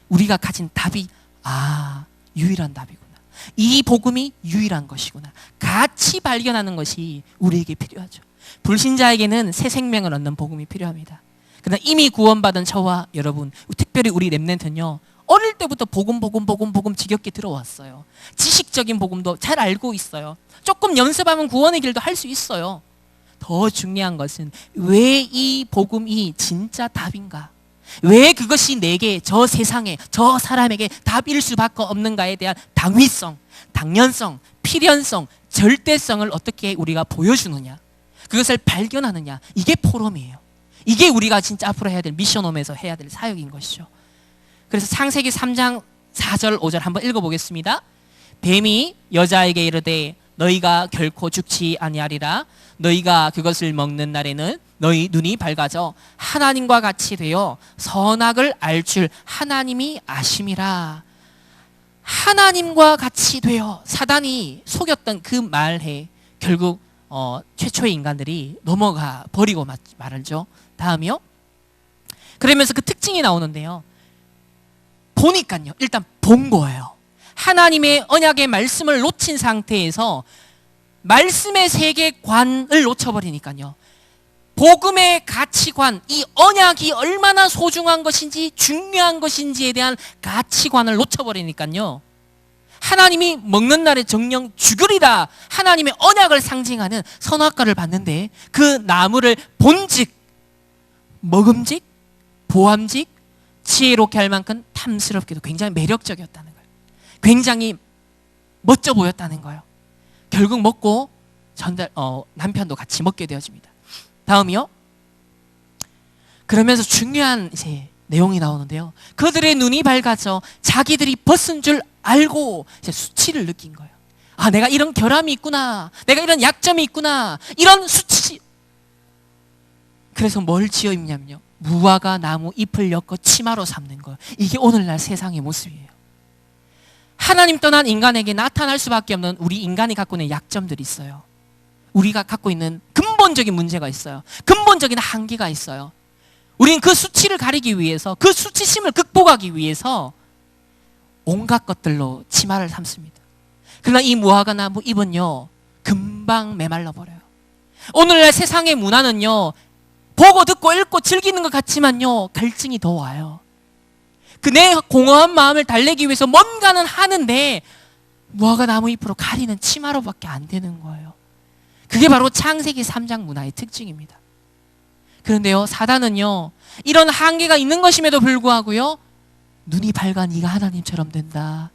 우리가 가진 답이, 유일한 답이구나, 이 복음이 유일한 것이구나, 같이 발견하는 것이 우리에게 필요하죠. 불신자에게는 새 생명을 얻는 복음이 필요합니다. 그러나 이미 구원받은 저와 여러분, 특별히 우리 렘넌트는요, 어릴 때부터 복음 지겹게 들어왔어요. 지식적인 복음도 잘 알고 있어요. 조금 연습하면 구원의 길도 할 수 있어요. 더 중요한 것은 왜 이 복음이 진짜 답인가, 왜 그것이 내게, 저 세상에, 저 사람에게 답일 수밖에 없는가에 대한 당위성, 당연성, 필연성, 절대성을 어떻게 우리가 보여주느냐, 그것을 발견하느냐, 이게 포럼이에요. 이게 우리가 진짜 앞으로 해야 될, 미션홈에서 해야 될 사역인 것이죠. 그래서 창세기 3장 4절 5절 한번 읽어보겠습니다. 뱀이 여자에게 이르되 너희가 결코 죽지 아니하리라. 너희가 그것을 먹는 날에는 너희 눈이 밝아져 하나님과 같이 되어 선악을 알 줄 하나님이 아심이라. 하나님과 같이 되어, 사단이 속였던 그 말에 결국 최초의 인간들이 넘어가 버리고 말하죠. 다음이요. 그러면서 그 특징이 나오는데요. 보니까요, 일단 본 거예요. 하나님의 언약의 말씀을 놓친 상태에서 말씀의 세계관을 놓쳐버리니까요, 복음의 가치관, 이 언약이 얼마나 소중한 것인지 중요한 것인지에 대한 가치관을 놓쳐버리니까요, 하나님이 먹는 날에 정령 죽으리라, 하나님의 언약을 상징하는 선악과를 봤는데 그 나무를 본즉 먹음직, 보암직, 지혜롭게 할 만큼 탐스럽게도 굉장히 매력적이었다는 거예요. 굉장히 멋져 보였다는 거예요. 결국 먹고 남편도 같이 먹게 되어집니다. 다음이요. 그러면서 중요한 이제 내용이 나오는데요. 그들의 눈이 밝아져 자기들이 벗은 줄 알고 이제 수치를 느낀 거예요. 내가 이런 결함이 있구나, 내가 이런 약점이 있구나, 이런 수치. 그래서 뭘 지어 입냐면요, 무화과 나무 잎을 엮어 치마로 삼는 거예요. 이게 오늘날 세상의 모습이에요. 하나님 떠난 인간에게 나타날 수밖에 없는 우리 인간이 갖고 있는 약점들이 있어요. 우리가 갖고 있는 근본적인 문제가 있어요. 근본적인 한계가 있어요. 우리는 그 수치를 가리기 위해서, 그 수치심을 극복하기 위해서 온갖 것들로 치마를 삼습니다. 그러나 이 무화과 나무 잎은요, 금방 메말라 버려요. 오늘날 세상의 문화는요, 보고 듣고 읽고 즐기는 것 같지만요, 갈증이 더 와요. 그 내 공허한 마음을 달래기 위해서 뭔가는 하는데 무화과 나무 잎으로 가리는 치마로밖에 안 되는 거예요. 그게 바로 창세기 3장 문화의 특징입니다. 그런데요, 사단은요, 이런 한계가 있는 것임에도 불구하고요, 눈이 밝아 네가 하나님처럼 된다,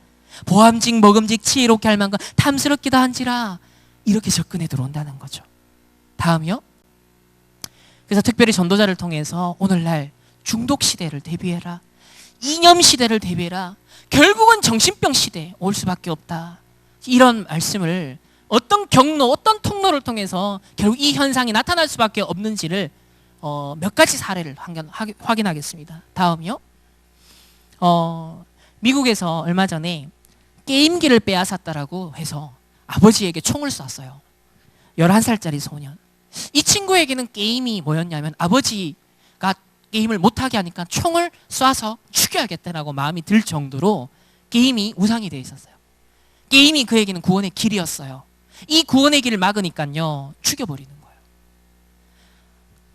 보암직 먹음직 지혜롭게 할 만큼 탐스럽기도 한지라, 이렇게 접근해 들어온다는 거죠. 다음이요. 그래서 특별히 전도자를 통해서 오늘날 중독 시대를 대비해라, 이념 시대를 대비해라, 결국은 정신병 시대에 올 수밖에 없다, 이런 말씀을 어떤 경로, 어떤 통로를 통해서 결국 이 현상이 나타날 수밖에 없는지를 몇 가지 사례를 확인하겠습니다. 다음이요. 미국에서 얼마 전에 게임기를 빼앗았다라고 해서 아버지에게 총을 쐈어요. 11살짜리 소년. 이 친구에게는 게임이 뭐였냐면, 아버지가 게임을 못하게 하니까 총을 쏴서 죽여야겠다라고 마음이 들 정도로 게임이 우상이 되어 있었어요. 게임이 그에게는 구원의 길이었어요. 이 구원의 길을 막으니까요, 죽여버리는 거예요.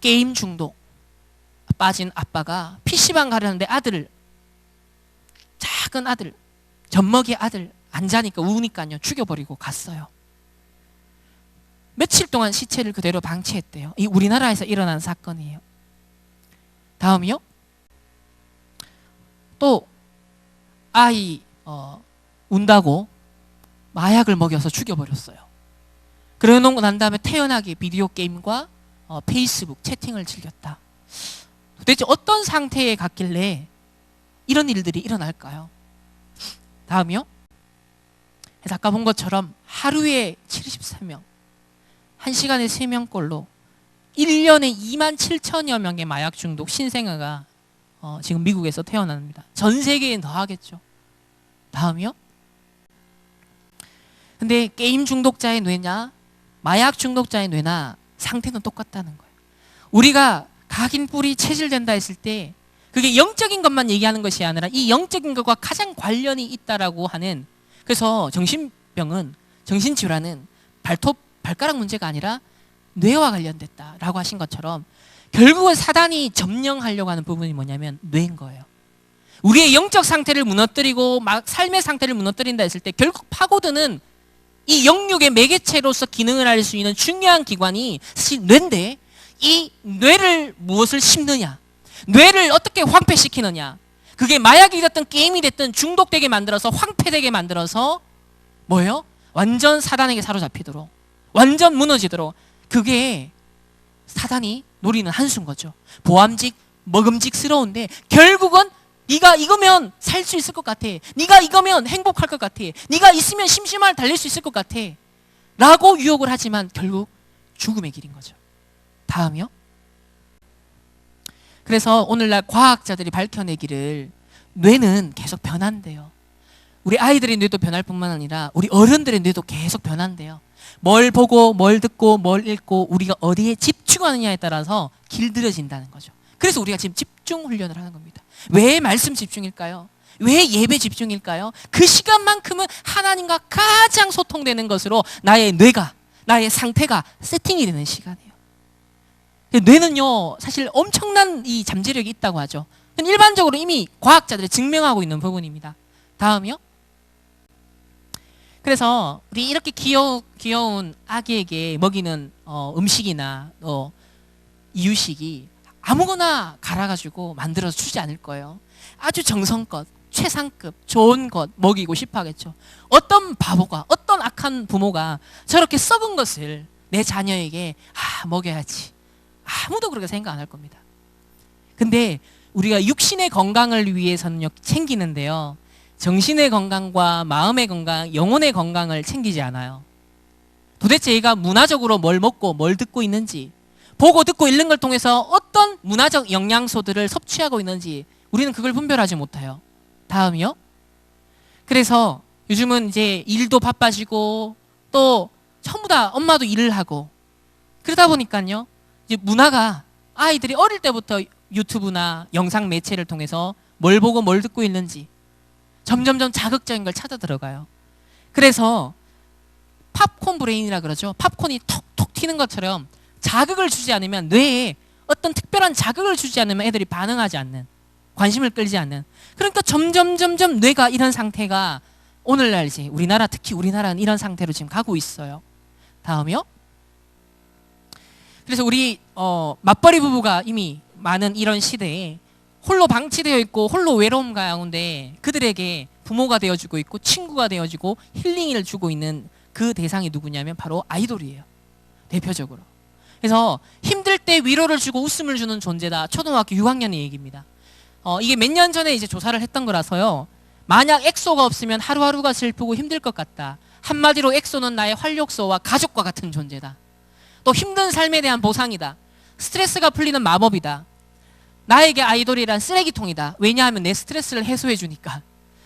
게임 중독 빠진 아빠가 PC방 가려는데 아들을, 작은 아들, 젖먹이 아들 안 자니까 우니까요, 죽여버리고 갔어요. 며칠 동안 시체를 그대로 방치했대요. 이 우리나라에서 일어난 사건이에요. 다음이요. 또 아이 운다고 마약을 먹여서 죽여버렸어요. 그러고 난 다음에 태연하게 비디오 게임과 페이스북 채팅을 즐겼다. 도대체 어떤 상태에 갔길래 이런 일들이 일어날까요? 다음이요. 그래서 아까 본 것처럼 하루에 73명, 1시간에 3명꼴로 1년에 2만 7천여 명의 마약 중독 신생아가 지금 미국에서 태어납니다. 전 세계엔 더 하겠죠. 다음이요. 근데 게임 중독자의 뇌냐, 마약 중독자의 뇌나 상태는 똑같다는 거예요. 우리가 각인 뿔이 체질된다 했을 때 그게 영적인 것만 얘기하는 것이 아니라 이 영적인 것과 가장 관련이 있다라고 하는, 그래서 정신병은, 정신질환은 발가락 문제가 아니라 뇌와 관련됐다라고 하신 것처럼 결국은 사단이 점령하려고 하는 부분이 뭐냐면 뇌인 거예요. 우리의 영적 상태를 무너뜨리고 막 삶의 상태를 무너뜨린다 했을 때 결국 파고드는 이 영육의 매개체로서 기능을 할 수 있는 중요한 기관이 사실 뇌인데, 이 뇌를 무엇을 심느냐, 뇌를 어떻게 황폐시키느냐, 그게 마약이 됐든 게임이 됐든 중독되게 만들어서 황폐되게 만들어서 뭐예요? 완전 사단에게 사로잡히도록, 완전 무너지도록, 그게 사단이 노리는 한수인 거죠. 보암직 먹음직스러운데 결국은 네가 이거면 살 수 있을 것 같아, 네가 이거면 행복할 것 같아, 네가 있으면 심심함을 달랠 수 있을 것 같아 라고 유혹을 하지만 결국 죽음의 길인 거죠. 다음이요. 그래서 오늘날 과학자들이 밝혀내기를 뇌는 계속 변한대요. 우리 아이들의 뇌도 변할 뿐만 아니라 우리 어른들의 뇌도 계속 변한대요. 뭘 보고 뭘 듣고 뭘 읽고 우리가 어디에 집중하느냐에 따라서 길들여진다는 거죠. 그래서 우리가 지금 집중 훈련을 하는 겁니다. 왜 말씀 집중일까요? 왜 예배 집중일까요? 그 시간만큼은 하나님과 가장 소통되는 것으로 나의 뇌가, 나의 상태가 세팅이 되는 시간이에요. 뇌는요, 사실 엄청난 이 잠재력이 있다고 하죠. 일반적으로 이미 과학자들이 증명하고 있는 부분입니다. 다음이요. 그래서 우리 이렇게 귀여운 아기에게 먹이는 음식이나 이유식이 아무거나 갈아가지고 만들어서 주지 않을 거예요. 아주 정성껏 최상급 좋은 것 먹이고 싶어 하겠죠. 어떤 바보가, 어떤 악한 부모가 저렇게 썩은 것을 내 자녀에게 먹여야지, 아무도 그렇게 생각 안 할 겁니다. 근데 우리가 육신의 건강을 위해서는 챙기는데요, 정신의 건강과 마음의 건강, 영혼의 건강을 챙기지 않아요. 도대체 얘가 문화적으로 뭘 먹고 뭘 듣고 있는지, 보고 듣고 읽는 걸 통해서 어떤 문화적 영양소들을 섭취하고 있는지 우리는 그걸 분별하지 못해요. 다음이요. 그래서 요즘은 이제 일도 바빠지고 또 전부 다 엄마도 일을 하고 그러다 보니까요, 이제 문화가 아이들이 어릴 때부터 유튜브나 영상 매체를 통해서 뭘 보고 뭘 듣고 있는지 점점점 자극적인 걸 찾아 들어가요. 그래서 팝콘 브레인이라 그러죠. 팝콘이 톡톡 튀는 것처럼 자극을 주지 않으면, 뇌에 어떤 특별한 자극을 주지 않으면 애들이 반응하지 않는, 관심을 끌지 않는, 그러니까 점점 뇌가 이런 상태가 오늘날 이제 우리나라, 특히 우리나라는 이런 상태로 지금 가고 있어요. 다음이요. 그래서 우리 맞벌이 부부가 이미 많은 이런 시대에 홀로 방치되어 있고 홀로 외로움 가운데 그들에게 부모가 되어주고 있고 친구가 되어주고 힐링을 주고 있는 그 대상이 누구냐면 바로 아이돌이에요. 대표적으로. 그래서 힘들 때 위로를 주고 웃음을 주는 존재다. 초등학교 6학년의 얘기입니다. 이게 몇 년 전에 이제 조사를 했던 거라서요. 만약 엑소가 없으면 하루하루가 슬프고 힘들 것 같다. 한마디로 엑소는 나의 활력소와 가족과 같은 존재다. 또 힘든 삶에 대한 보상이다. 스트레스가 풀리는 마법이다. 나에게 아이돌이란 쓰레기통이다. 왜냐하면 내 스트레스를 해소해 주니까.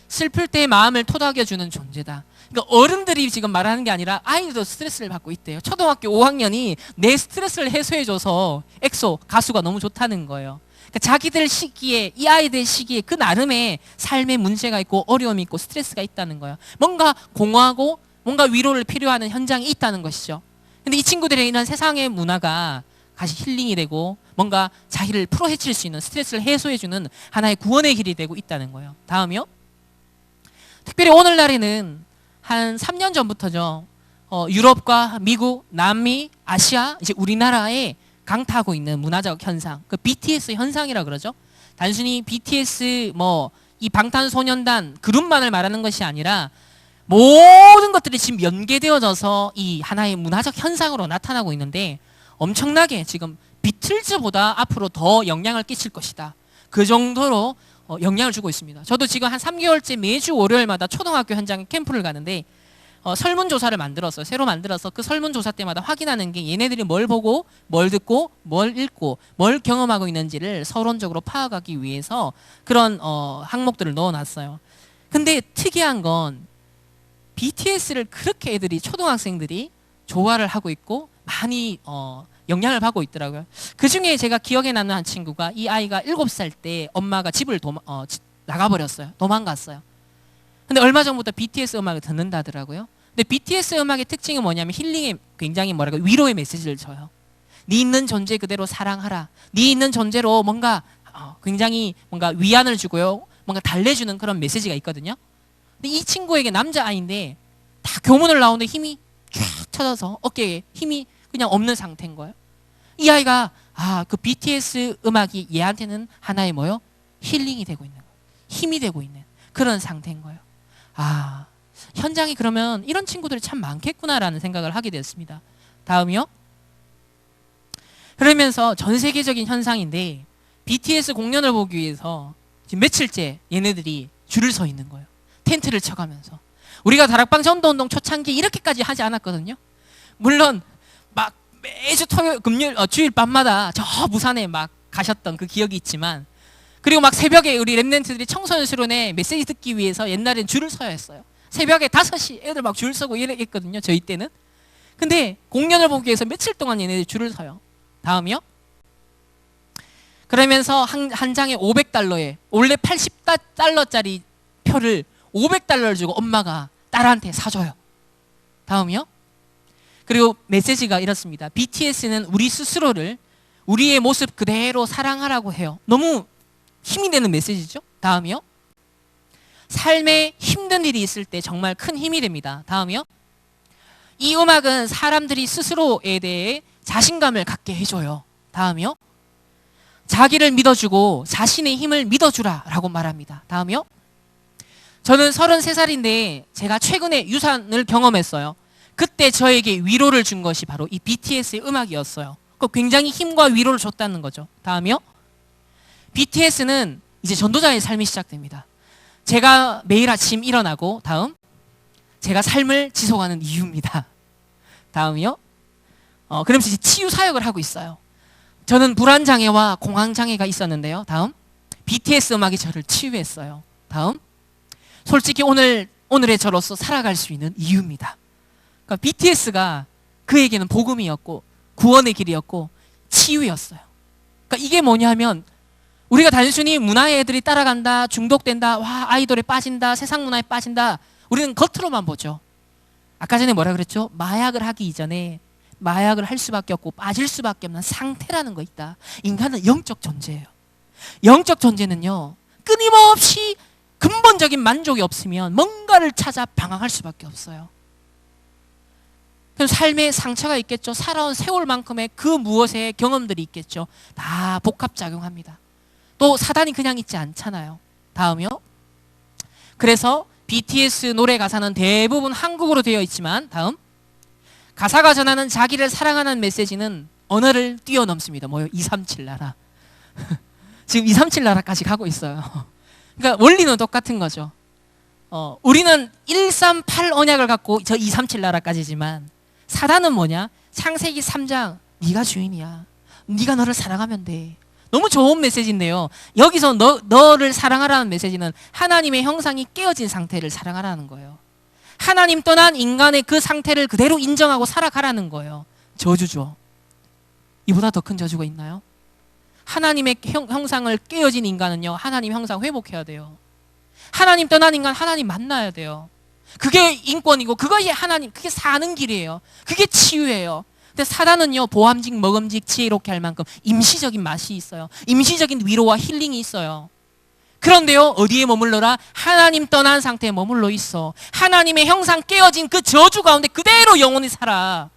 슬플 때 마음을 토닥여주는 존재다. 그러니까 어른들이 지금 말하는 게 아니라 아이들도 스트레스를 받고 있대요. 초등학교 5학년이 내 스트레스를 해소해줘서 엑소 가수가 너무 좋다는 거예요. 그러니까 자기들 시기에, 이 아이들 시기에 그 나름의 삶에 문제가 있고 어려움이 있고 스트레스가 있다는 거예요. 뭔가 공허하고 뭔가 위로를 필요하는 현장이 있다는 것이죠. 근데 이 친구들의 이런 세상의 문화가 다시 힐링이 되고 뭔가 자기를 풀어헤칠 수 있는, 스트레스를 해소해주는 하나의 구원의 길이 되고 있다는 거예요. 다음이요. 특별히 오늘날에는 한 3년 전부터죠. 유럽과 미국, 남미, 아시아, 이제 우리나라에 강타하고 있는 문화적 현상, 그 BTS 현상이라 그러죠. 단순히 BTS 이 방탄소년단 그룹만을 말하는 것이 아니라 모든 것들이 지금 연계되어져서 이 하나의 문화적 현상으로 나타나고 있는데 엄청나게 지금 비틀즈보다 앞으로 더 영향을 끼칠 것이다. 그 정도로 영향을 주고 있습니다. 저도 지금 한 3개월째 매주 월요일마다 초등학교 현장에 캠프를 가는데 설문조사를 만들었어요. 새로 만들어서 그 설문조사 때마다 확인하는 게 얘네들이 뭘 보고 뭘 듣고 뭘 읽고 뭘 경험하고 있는지를 서론적으로 파악하기 위해서 그런 항목들을 넣어놨어요. 근데 특이한 건 BTS를 그렇게 애들이, 초등학생들이 좋아를 하고 있고 많이 영향을 받고 있더라고요. 그 중에 제가 기억에 남는 한 친구가, 이 아이가 7살 때 엄마가 집을 나가버렸어요. 도망갔어요. 근데 얼마 전부터 BTS 음악을 듣는다더라고요. 근데 BTS 음악의 특징은 뭐냐면 힐링의, 굉장히 위로의 메시지를 줘요. 네 있는 존재 그대로 사랑하라. 네 있는 존재로 뭔가 굉장히 뭔가 위안을 주고요. 뭔가 달래주는 그런 메시지가 있거든요. 근데 이 친구에게 남자아이인데 다 교문을 나오는데 힘이 쫙 쳐져서 어깨에 힘이 그냥 없는 상태인 거예요. 이 아이가 그 BTS 음악이 얘한테는 하나의 힐링이 되고 있는 거예요. 힘이 되고 있는 그런 상태인 거예요. 현장이 그러면 이런 친구들이 참 많겠구나라는 생각을 하게 되었습니다. 다음이요. 그러면서 전 세계적인 현상인데 BTS 공연을 보기 위해서 지금 며칠째 얘네들이 줄을 서 있는 거예요. 텐트를 쳐가면서. 우리가 다락방 전도운동 초창기 이렇게까지 하지 않았거든요. 물론 막 매주 토요일, 금요일, 주일 밤마다 저 부산에 막 가셨던 그 기억이 있지만, 그리고 막 새벽에 우리 랩런트들이 청소년 수련회 메시지 듣기 위해서 옛날엔 줄을 서야 했어요. 새벽에 5시 애들 막 줄 서고 이랬거든요. 저희 때는. 근데 공연을 보기 위해서 며칠 동안 얘네들 줄을 서요. 다음이요. 그러면서 한 장에 $500에 원래 $80짜리 표를 $500를 주고 엄마가 딸한테 사줘요. 다음이요. 그리고 메시지가 이렇습니다. BTS는 우리 스스로를 우리의 모습 그대로 사랑하라고 해요. 너무 힘이 되는 메시지죠. 다음이요. 삶에 힘든 일이 있을 때 정말 큰 힘이 됩니다. 다음이요. 이 음악은 사람들이 스스로에 대해 자신감을 갖게 해줘요. 다음이요. 자기를 믿어주고 자신의 힘을 믿어주라 라고 말합니다. 다음이요. 저는 33살인데 제가 최근에 유산을 경험했어요. 그때 저에게 위로를 준 것이 바로 이 BTS의 음악이었어요. 굉장히 힘과 위로를 줬다는 거죠. 다음이요. BTS는 이제 전도자의 삶이 시작됩니다. 제가 매일 아침 일어나고, 다음, 제가 삶을 지속하는 이유입니다. 다음이요. 그러면서 이제 치유 사역을 하고 있어요. 저는 불안장애와 공황장애가 있었는데요. 다음, BTS 음악이 저를 치유했어요. 다음, 솔직히 오늘의 저로서 살아갈 수 있는 이유입니다. 그러니까 BTS가 그에게는 복음이었고 구원의 길이었고 치유였어요. 그러니까 이게 뭐냐면 우리가 단순히 문화의 애들이 따라간다, 중독된다, 와 아이돌에 빠진다, 세상 문화에 빠진다. 우리는 겉으로만 보죠. 아까 전에 뭐라 그랬죠? 마약을 하기 이전에 마약을 할 수밖에 없고 빠질 수밖에 없는 상태라는 거 있다. 인간은 영적 존재예요. 영적 존재는요, 끊임없이 근본적인 만족이 없으면 뭔가를 찾아 방황할 수밖에 없어요. 그럼 삶에 상처가 있겠죠. 살아온 세월만큼의 그 무엇의 경험들이 있겠죠. 다 복합작용합니다. 또 사단이 그냥 있지 않잖아요. 다음이요. 그래서 BTS 노래 가사는 대부분 한국어로 되어 있지만, 다음, 가사가 전하는 자기를 사랑하는 메시지는 언어를 뛰어넘습니다. 뭐요? 237 나라. 지금 237 나라까지 가고 있어요. 그러니까 원리는 똑같은 거죠. 우리는 138 언약을 갖고 저 237 나라까지지만, 사단은 뭐냐? 창세기 3장 네가 주인이야. 네가 너를 사랑하면 돼. 너무 좋은 메시지인데요. 여기서 너를 사랑하라는 메시지는 하나님의 형상이 깨어진 상태를 사랑하라는 거예요. 하나님 떠난 인간의 그 상태를 그대로 인정하고 살아가라는 거예요. 저주죠. 이보다 더 큰 저주가 있나요? 하나님의 형상을 깨어진 인간은요, 하나님 형상 회복해야 돼요. 하나님 떠난 인간 하나님 만나야 돼요. 그게 인권이고 그것이 하나님, 그게 사는 길이에요. 그게 치유예요. 근데 사단은요, 보암직 먹음직 지혜롭게 할 만큼 임시적인 맛이 있어요. 임시적인 위로와 힐링이 있어요. 그런데요, 어디에 머물러라? 하나님 떠난 상태에 머물러 있어. 하나님의 형상 깨어진 그 저주 가운데 그대로 영원히 살아.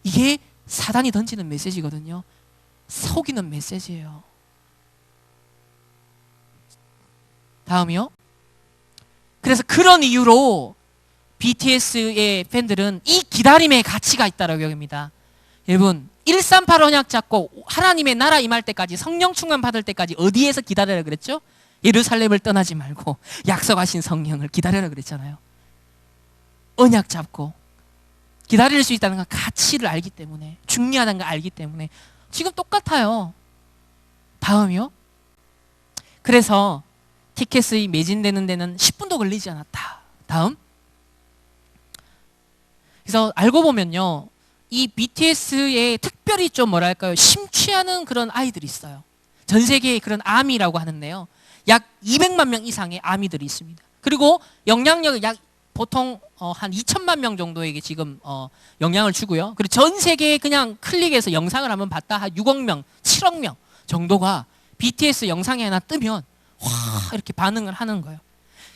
이게 사단이 던지는 메시지거든요. 속이는 메시지예요. 다음이요. 그래서 그런 이유로 BTS의 팬들은 이 기다림의 가치가 있다고 여깁니다. 여러분, 138 언약 잡고 하나님의 나라 임할 때까지, 성령 충만 받을 때까지 어디에서 기다려라 그랬죠? 예루살렘을 떠나지 말고 약속하신 성령을 기다려라 그랬잖아요. 언약 잡고 기다릴 수 있다는 건 가치를 알기 때문에, 중요하다는 걸 알기 때문에. 지금 똑같아요. 다음이요. 그래서 티켓이 매진되는 데는 10분도 걸리지 않았다. 다음. 그래서 알고 보면요, 이 BTS에 특별히 좀 뭐랄까요, 심취하는 그런 아이들이 있어요. 전 세계에 그런 아미라고 하는데요, 약 200만 명 이상의 아미들이 있습니다. 그리고 영향력을 약 보통 한 2천만 명 정도에게 지금 영향을 주고요. 그리고 전 세계에 그냥 클릭해서 영상을 한번 봤다 한 6억 명, 7억 명 정도가 BTS 영상이 하나 뜨면 와 이렇게 반응을 하는 거예요.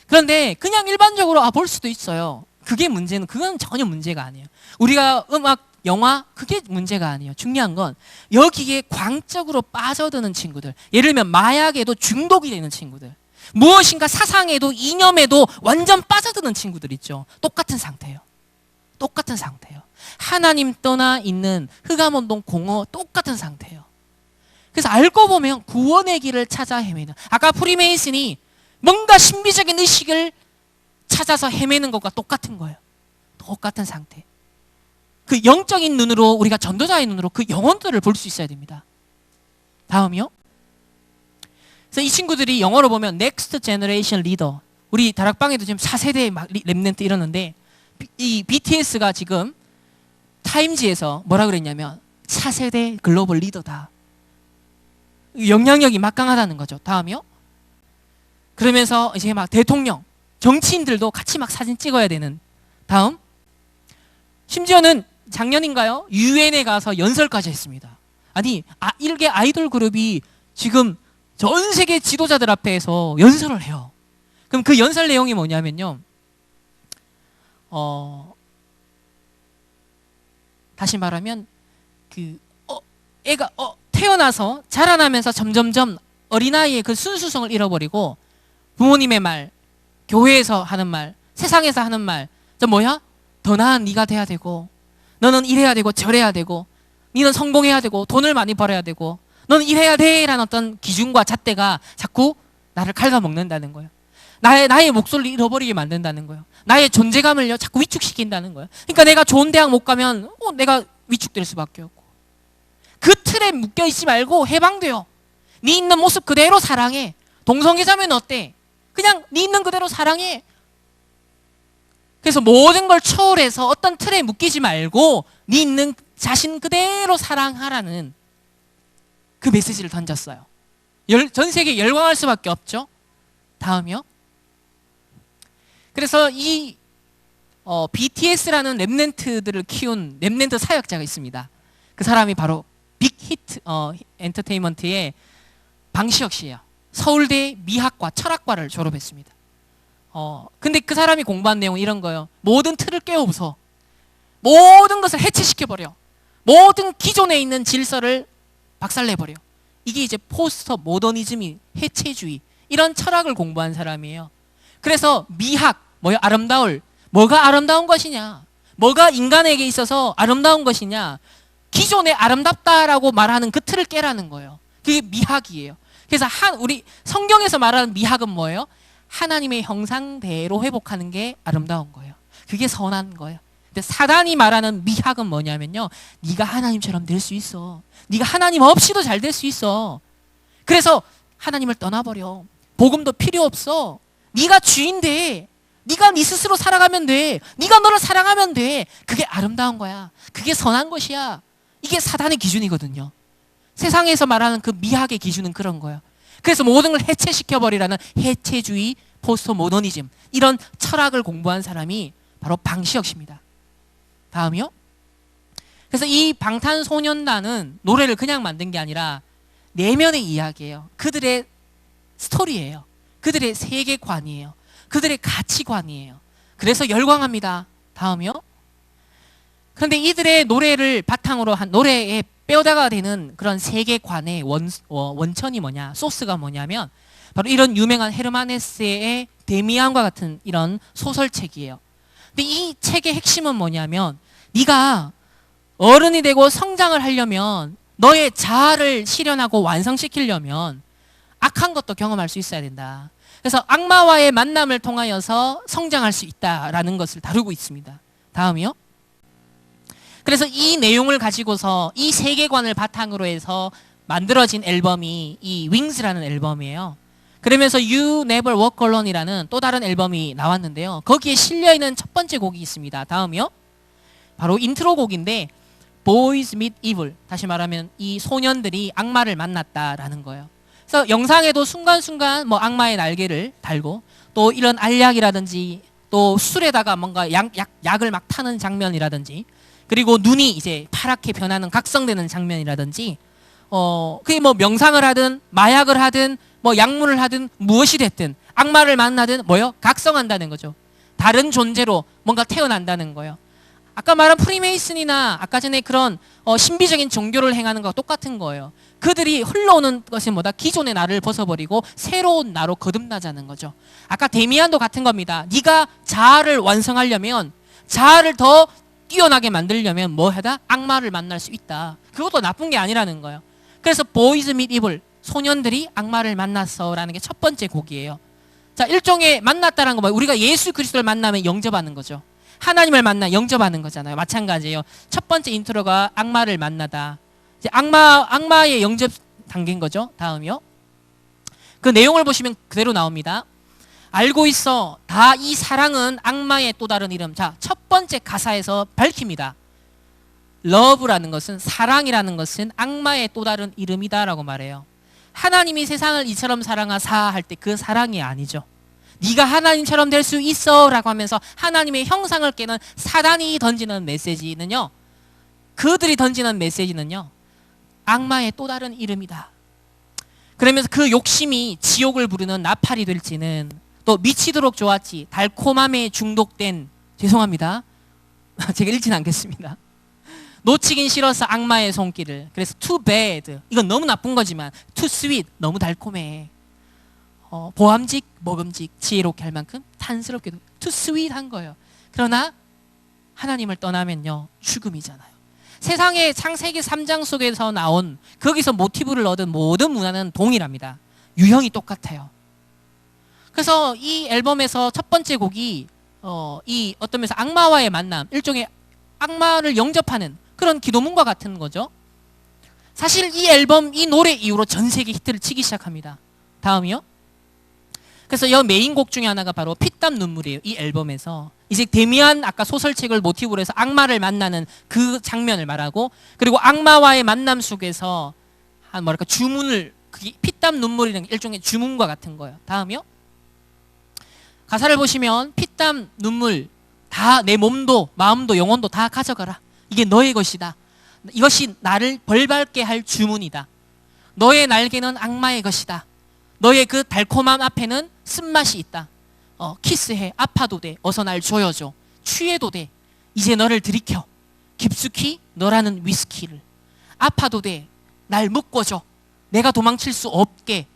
그런데 그냥 일반적으로 볼 수도 있어요. 그게 문제는, 그건 전혀 문제가 아니에요. 우리가 음악, 영화, 그게 문제가 아니에요. 중요한 건 여기에 광적으로 빠져드는 친구들, 예를 들면 마약에도 중독이 되는 친구들, 무엇인가 사상에도 이념에도 완전 빠져드는 친구들 있죠. 똑같은 상태예요. 똑같은 상태예요. 하나님 떠나 있는 흑암운동 공허 똑같은 상태예요. 그래서 알고 보면 구원의 길을 찾아 헤매는, 아까 프리메이슨이 뭔가 신비적인 의식을 찾아서 헤매는 것과 똑같은 거예요. 똑같은 상태. 그 영적인 눈으로, 우리가 전도자의 눈으로 그 영혼들을 볼 수 있어야 됩니다. 다음이요. 그래서 이 친구들이 영어로 보면 Next Generation Leader, 우리 다락방에도 지금 4세대 랩넨트 이러는데, 이 BTS가 지금 타임지에서 뭐라 그랬냐면 4세대 글로벌 리더다. 영향력이 막강하다는 거죠. 다음이요. 그러면서 이제 막 대통령, 정치인들도 같이 막 사진 찍어야 되는. 다음. 심지어는 작년인가요? 유엔에 가서 연설까지 했습니다. 아니, 일개 아이돌 그룹이 지금 전 세계 지도자들 앞에서 연설을 해요. 그럼 그 연설 내용이 뭐냐면요, 다시 말하면 애가 태어나서 자라나면서 점점점 어린아이의 그 순수성을 잃어버리고 부모님의 말, 교회에서 하는 말, 세상에서 하는 말, 저 뭐야? 더 나은 네가 돼야 되고, 너는 이래야 되고 저래야 되고, 너는 성공해야 되고 돈을 많이 벌어야 되고, 너는 이래야 돼라는 어떤 기준과 잣대가 자꾸 나를 갉아먹는다는 거예요. 나의 목소리를 잃어버리게 만든다는 거예요. 나의 존재감을요 자꾸 위축시킨다는 거예요. 그러니까 내가 좋은 대학 못 가면 내가 위축될 수밖에 없고, 그 틀에 묶여 있지 말고 해방돼요. 네 있는 모습 그대로 사랑해. 동성애자면 어때? 그냥 네 있는 그대로 사랑해. 그래서 모든 걸 초월해서 어떤 틀에 묶이지 말고 네 있는 자신 그대로 사랑하라는 그 메시지를 던졌어요. 전 세계에 열광할 수밖에 없죠. 다음이요. 그래서 이 BTS라는 랩넨트들을 키운 랩넨트 사역자가 있습니다. 그 사람이 바로 빅히트 엔터테인먼트의 방시혁 씨예요. 서울대 미학과 철학과를 졸업했습니다. 근데 그 사람이 공부한 내용은 이런 거예요. 모든 틀을 깨워부숴. 모든 것을 해체시켜버려. 모든 기존에 있는 질서를 박살내버려. 이게 이제 포스터 모더니즘이 해체주의 이런 철학을 공부한 사람이에요. 그래서 미학, 뭐가 아름다운 것이냐, 뭐가 인간에게 있어서 아름다운 것이냐, 기존에 아름답다라고 말하는 그 틀을 깨라는 거예요. 그게 미학이에요. 그래서 우리 성경에서 말하는 미학은 뭐예요? 하나님의 형상대로 회복하는 게 아름다운 거예요. 그게 선한 거예요. 근데 사단이 말하는 미학은 뭐냐면요, 네가 하나님처럼 될 수 있어. 네가 하나님 없이도 잘 될 수 있어. 그래서 하나님을 떠나버려. 복음도 필요 없어. 네가 주인돼. 네가 네 스스로 살아가면 돼. 네가 너를 사랑하면 돼. 그게 아름다운 거야. 그게 선한 것이야. 이게 사단의 기준이거든요. 세상에서 말하는 그 미학의 기준은 그런 거예요. 그래서 모든 걸 해체시켜버리라는 해체주의, 포스트 모더니즘 이런 철학을 공부한 사람이 바로 방시혁 씨입니다. 다음이요. 그래서 이 방탄소년단은 노래를 그냥 만든 게 아니라 내면의 이야기예요. 그들의 스토리예요. 그들의 세계관이에요. 그들의 가치관이에요. 그래서 열광합니다. 다음이요. 그런데 이들의 노래를 바탕으로 한 노래의 뼈다가 되는 그런 세계관의 원천이 뭐냐, 소스가 뭐냐면 바로 이런 유명한 헤르만 헤세의 데미안과 같은 이런 소설책이에요. 근데 이 책의 핵심은 뭐냐면 네가 어른이 되고 성장을 하려면 너의 자아를 실현하고 완성시키려면 악한 것도 경험할 수 있어야 된다. 그래서 악마와의 만남을 통하여서 성장할 수 있다라는 것을 다루고 있습니다. 다음이요. 그래서 이 내용을 가지고서 이 세계관을 바탕으로 해서 만들어진 앨범이 이 윙스라는 앨범이에요. 그러면서 You Never Walk Alone이라는 또 다른 앨범이 나왔는데요. 거기에 실려있는 첫 번째 곡이 있습니다. 다음이요. 바로 인트로 곡인데 Boys Meet Evil, 다시 말하면 이 소년들이 악마를 만났다라는 거예요. 그래서 영상에도 순간순간 뭐 악마의 날개를 달고 또 이런 알약이라든지 또 술에다가 뭔가 약을 막 타는 장면이라든지 그리고 눈이 이제 파랗게 변하는 각성되는 장면이라든지 그게 뭐 명상을 하든 마약을 하든 뭐 약물을 하든 무엇이 됐든 악마를 만나든 뭐요? 각성한다는 거죠. 다른 존재로 뭔가 태어난다는 거예요. 아까 말한 프리메이슨이나 아까 전에 그런 신비적인 종교를 행하는 것과 똑같은 거예요. 그들이 흘러오는 것은 뭐다? 기존의 나를 벗어버리고 새로운 나로 거듭나자는 거죠. 아까 데미안도 같은 겁니다. 네가 자아를 완성하려면, 자아를 더 뛰어나게 만들려면 뭐 하다? 악마를 만날 수 있다. 그것도 나쁜 게 아니라는 거예요. 그래서 Boys Meet Evil, 소년들이 악마를 만났어라는 게 첫 번째 곡이에요. 자, 일종의 만났다라는 거 뭐예요? 우리가 예수 그리스도를 만나면 영접하는 거죠. 하나님을 만나 영접하는 거잖아요. 마찬가지예요. 첫 번째 인트로가 악마를 만나다. 이제 악마의 영접 단계인 거죠. 다음이요. 그 내용을 보시면 그대로 나옵니다. 알고 있어. 다 이 사랑은 악마의 또 다른 이름. 자, 첫 번째 가사에서 밝힙니다. 러브라는 것은, 사랑이라는 것은 악마의 또 다른 이름이다라고 말해요. 하나님이 세상을 이처럼 사랑하사 할 때 그 사랑이 아니죠. 네가 하나님처럼 될 수 있어 라고 하면서 하나님의 형상을 깨는 사단이 던지는 메시지는요, 그들이 던지는 메시지는요, 악마의 또 다른 이름이다. 그러면서 그 욕심이 지옥을 부르는 나팔이 될지는, 또 미치도록 좋았지, 달콤함에 중독된, 죄송합니다, 제가 읽진 않겠습니다. 놓치긴 싫어서 악마의 손길을. 그래서 too bad, 이건 너무 나쁜 거지만 too sweet, 너무 달콤해. 보암직, 먹음직, 지혜롭게 할 만큼 탄스럽게도 too sweet한 거예요. 그러나 하나님을 떠나면요, 죽음이잖아요. 세상의 창세기 3장 속에서 나온, 거기서 모티브를 얻은 모든 문화는 동일합니다. 유형이 똑같아요. 그래서 이 앨범에서 첫 번째 곡이 이 어떤 면에서 악마와의 만남, 일종의 악마를 영접하는 그런 기도문과 같은 거죠. 사실 이 앨범, 이 노래 이후로 전 세계 히트를 치기 시작합니다. 다음이요. 그래서 이 메인 곡 중에 하나가 바로 피땀 눈물이에요. 이 앨범에서 이제 데미안 아까 소설책을 모티브로 해서 악마를 만나는 그 장면을 말하고, 그리고 악마와의 만남 속에서 한 뭐랄까 주문을 그게 피땀 눈물이라는 게 일종의 주문과 같은 거예요. 다음이요. 가사를 보시면 피땀 눈물 다 내 몸도 마음도 영혼도 다 가져가라. 이게 너의 것이다. 이것이 나를 벌받게 할 주문이다. 너의 날개는 악마의 것이다. 너의 그 달콤함 앞에는 쓴맛이 있다. 키스해. 아파도 돼. 어서 날 조여줘. 취해도 돼. 이제 너를 들이켜. 깊숙이 너라는 위스키를. 아파도 돼. 날 묶어줘. 내가 도망칠 수 없게.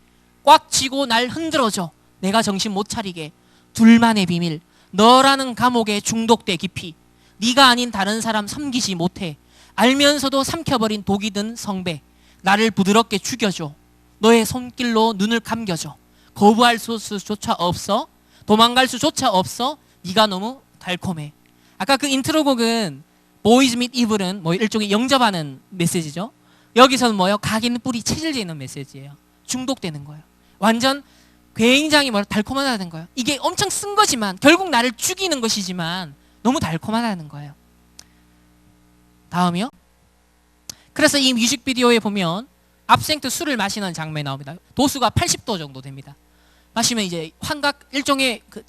꽉 쥐고 날 흔들어줘. 내가 정신 못 차리게. 둘만의 비밀. 너라는 감옥에 중독돼 깊이. 네가 아닌 다른 사람 섬기지 못해. 알면서도 삼켜버린 독이 든 성배. 나를 부드럽게 죽여줘. 너의 손길로 눈을 감겨줘. 거부할 수조차 없어. 도망갈 수조차 없어. 네가 너무 달콤해. 아까 그 인트로 곡은 보이즈 밋 이블은 뭐 일종의 영접하는 메시지죠. 여기서는 뭐예요? 각인 뿌리 체질되는 메시지예요. 중독되는 거예요. 완전 굉장히 달콤하다는 거예요. 이게 엄청 쓴 거지만 결국 나를 죽이는 것이지만 너무 달콤하다는 거예요. 다음이요. 그래서 이 뮤직비디오에 보면 압생트 술을 마시는 장면이 나옵니다. 도수가 80도 정도 됩니다. 마시면 이제 환각 일종의 그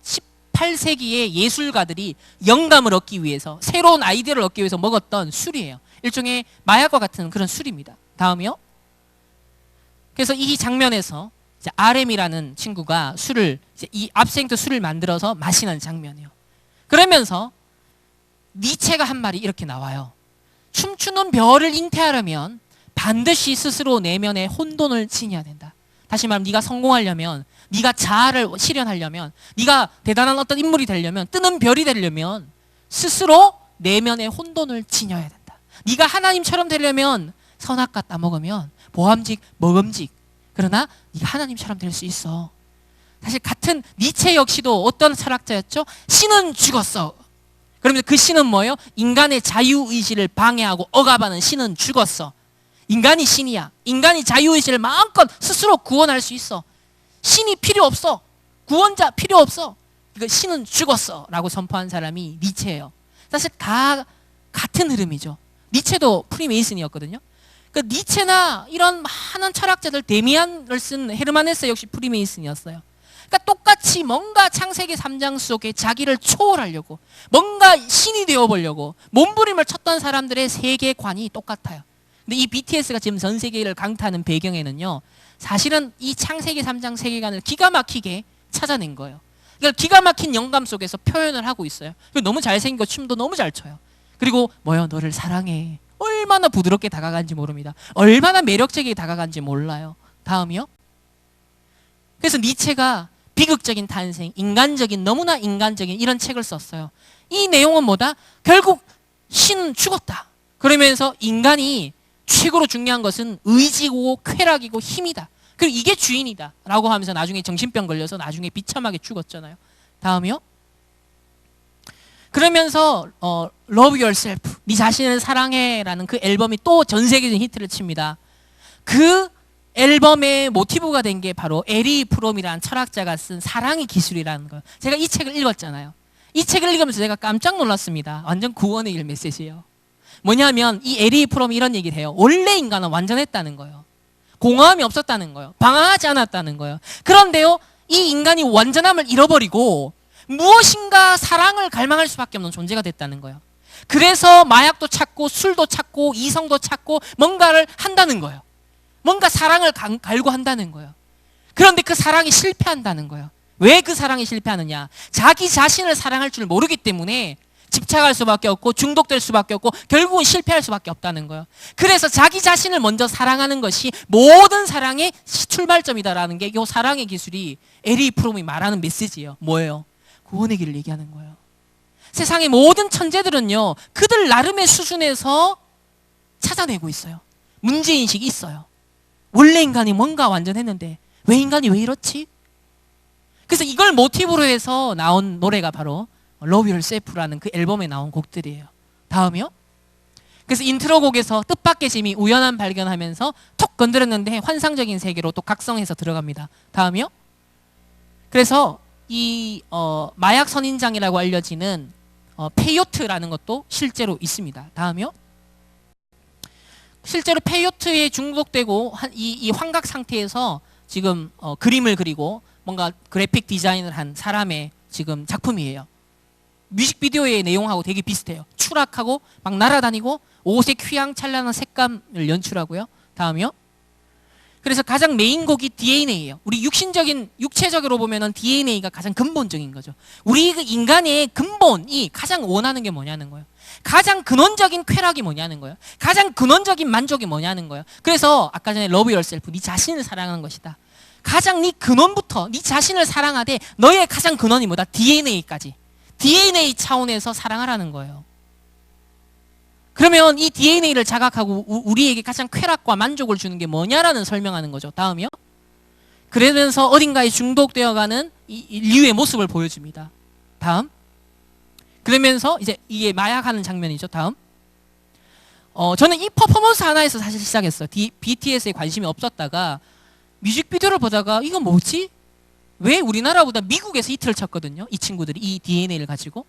18세기의 예술가들이 영감을 얻기 위해서 새로운 아이디어를 얻기 위해서 먹었던 술이에요. 일종의 마약과 같은 그런 술입니다. 다음이요. 그래서 이 장면에서 이제 RM이라는 친구가 술을 이제 이 압생트 술을 만들어서 마시는 장면이에요. 그러면서 니체가 한 말이 이렇게 나와요. 춤추는 별을 잉태하려면 반드시 스스로 내면의 혼돈을 지녀야 된다. 다시 말하면 네가 성공하려면, 네가 자아를 실현하려면, 네가 대단한 어떤 인물이 되려면, 뜨는 별이 되려면 스스로 내면의 혼돈을 지녀야 된다. 네가 하나님처럼 되려면 선악과 따먹으면 보암직, 먹음직. 그러나 네가 하나님처럼 될 수 있어. 사실 같은 니체 역시도 어떤 철학자였죠? 신은 죽었어. 그러면 그 신은 뭐예요? 인간의 자유의지를 방해하고 억압하는 신은 죽었어. 인간이 신이야. 인간이 자유의지를 마음껏 스스로 구원할 수 있어. 신이 필요 없어. 구원자 필요 없어. 이거 신은 죽었어 라고 선포한 사람이 니체예요. 사실 다 같은 흐름이죠. 니체도 프리메이슨이었거든요. 그 니체나 이런 많은 철학자들, 데미안을 쓴 헤르만 헤세 역시 프리메이슨이었어요. 그러니까 똑같이 뭔가 창세기 3장 속에 자기를 초월하려고, 뭔가 신이 되어보려고 몸부림을 쳤던 사람들의 세계관이 똑같아요. 근데 이 BTS가 지금 전 세계를 강타하는 배경에는요, 사실은 이 창세기 3장 세계관을 기가 막히게 찾아낸 거예요. 그러니까 기가 막힌 영감 속에서 표현을 하고 있어요. 너무 잘생기고 춤도 너무 잘 춰요. 그리고 뭐요? 너를 사랑해. 얼마나 부드럽게 다가간지 모릅니다. 얼마나 매력적이게 다가간지 몰라요. 다음이요. 그래서 니체가 비극적인 탄생, 인간적인, 너무나 인간적인 이런 책을 썼어요. 이 내용은 뭐다? 결국 신은 죽었다. 그러면서 인간이 최고로 중요한 것은 의지고 쾌락이고 힘이다. 그리고 이게 주인이다 라고 하면서 나중에 정신병 걸려서 나중에 비참하게 죽었잖아요. 다음이요. 그러면서 Love Yourself, 네 자신을 사랑해라는 그 앨범이 또 전 세계적인 히트를 칩니다. 그 앨범의 모티브가 된 게 바로 에리 프롬이라는 철학자가 쓴 사랑의 기술이라는 거예요. 제가 이 책을 읽었잖아요. 이 책을 읽으면서 제가 깜짝 놀랐습니다. 완전 구원의 길 메시지예요. 뭐냐면 이 에리 프롬이 이런 얘기를 해요. 원래 인간은 완전했다는 거예요. 공허함이 없었다는 거예요. 방황하지 않았다는 거예요. 그런데요, 이 인간이 완전함을 잃어버리고 무엇인가 사랑을 갈망할 수밖에 없는 존재가 됐다는 거예요. 그래서 마약도 찾고 술도 찾고 이성도 찾고 뭔가를 한다는 거예요. 뭔가 사랑을 갈구한다는 거예요. 그런데 그 사랑이 실패한다는 거예요. 왜 그 사랑이 실패하느냐? 자기 자신을 사랑할 줄 모르기 때문에 집착할 수밖에 없고 중독될 수밖에 없고 결국은 실패할 수밖에 없다는 거예요. 그래서 자기 자신을 먼저 사랑하는 것이 모든 사랑의 출발점이다라는 게 이 사랑의 기술이 에리 프롬이 말하는 메시지예요. 뭐예요? 구원의 길을 얘기하는 거예요. 세상의 모든 천재들은요, 그들 나름의 수준에서 찾아내고 있어요. 문제인식이 있어요. 원래 인간이 뭔가 완전했는데 왜 인간이 왜 이렇지? 그래서 이걸 모티브로 해서 나온 노래가 바로 Love Yourself라는 그 앨범에 나온 곡들이에요. 다음이요. 그래서 인트로 곡에서 뜻밖의 재미, 우연한 발견하면서 톡 건드렸는데 환상적인 세계로 또 각성해서 들어갑니다. 다음이요. 그래서 이 마약 선인장이라고 알려지는 페요트라는 것도 실제로 있습니다. 다음이요. 실제로 페요트에 중독되고 이 환각 상태에서 지금 그림을 그리고 뭔가 그래픽 디자인을 한 사람의 지금 작품이에요. 뮤직비디오의 내용하고 되게 비슷해요. 추락하고 막 날아다니고 옷의 휘황찬란한 색감을 연출하고요. 다음이요. 그래서 가장 메인 곡이 DNA예요. 우리 육체적으로 보면은 DNA가 가장 근본적인 거죠. 우리 그 인간의 근본이 가장 원하는 게 뭐냐는 거예요. 가장 근원적인 쾌락이 뭐냐는 거예요. 가장 근원적인 만족이 뭐냐는 거예요. 그래서 아까 전에 love yourself, 네 자신을 사랑하는 것이다. 가장 네 근원부터 네 자신을 사랑하되 너의 가장 근원이 뭐다? DNA까지. DNA 차원에서 사랑하라는 거예요. 그러면 이 DNA를 자각하고 우리에게 가장 쾌락과 만족을 주는 게 뭐냐라는 설명하는 거죠. 다음이요. 그러면서 어딘가에 중독되어가는 이 인류의 모습을 보여줍니다. 다음. 그러면서 이제 이게 마약하는 장면이죠. 다음. 저는 이 퍼포먼스 하나에서 사실 시작했어요. BTS에 관심이 없었다가 뮤직비디오를 보다가 이거 뭐지? 왜 우리나라보다 미국에서 히트를 쳤거든요. 이 친구들이 이 DNA를 가지고.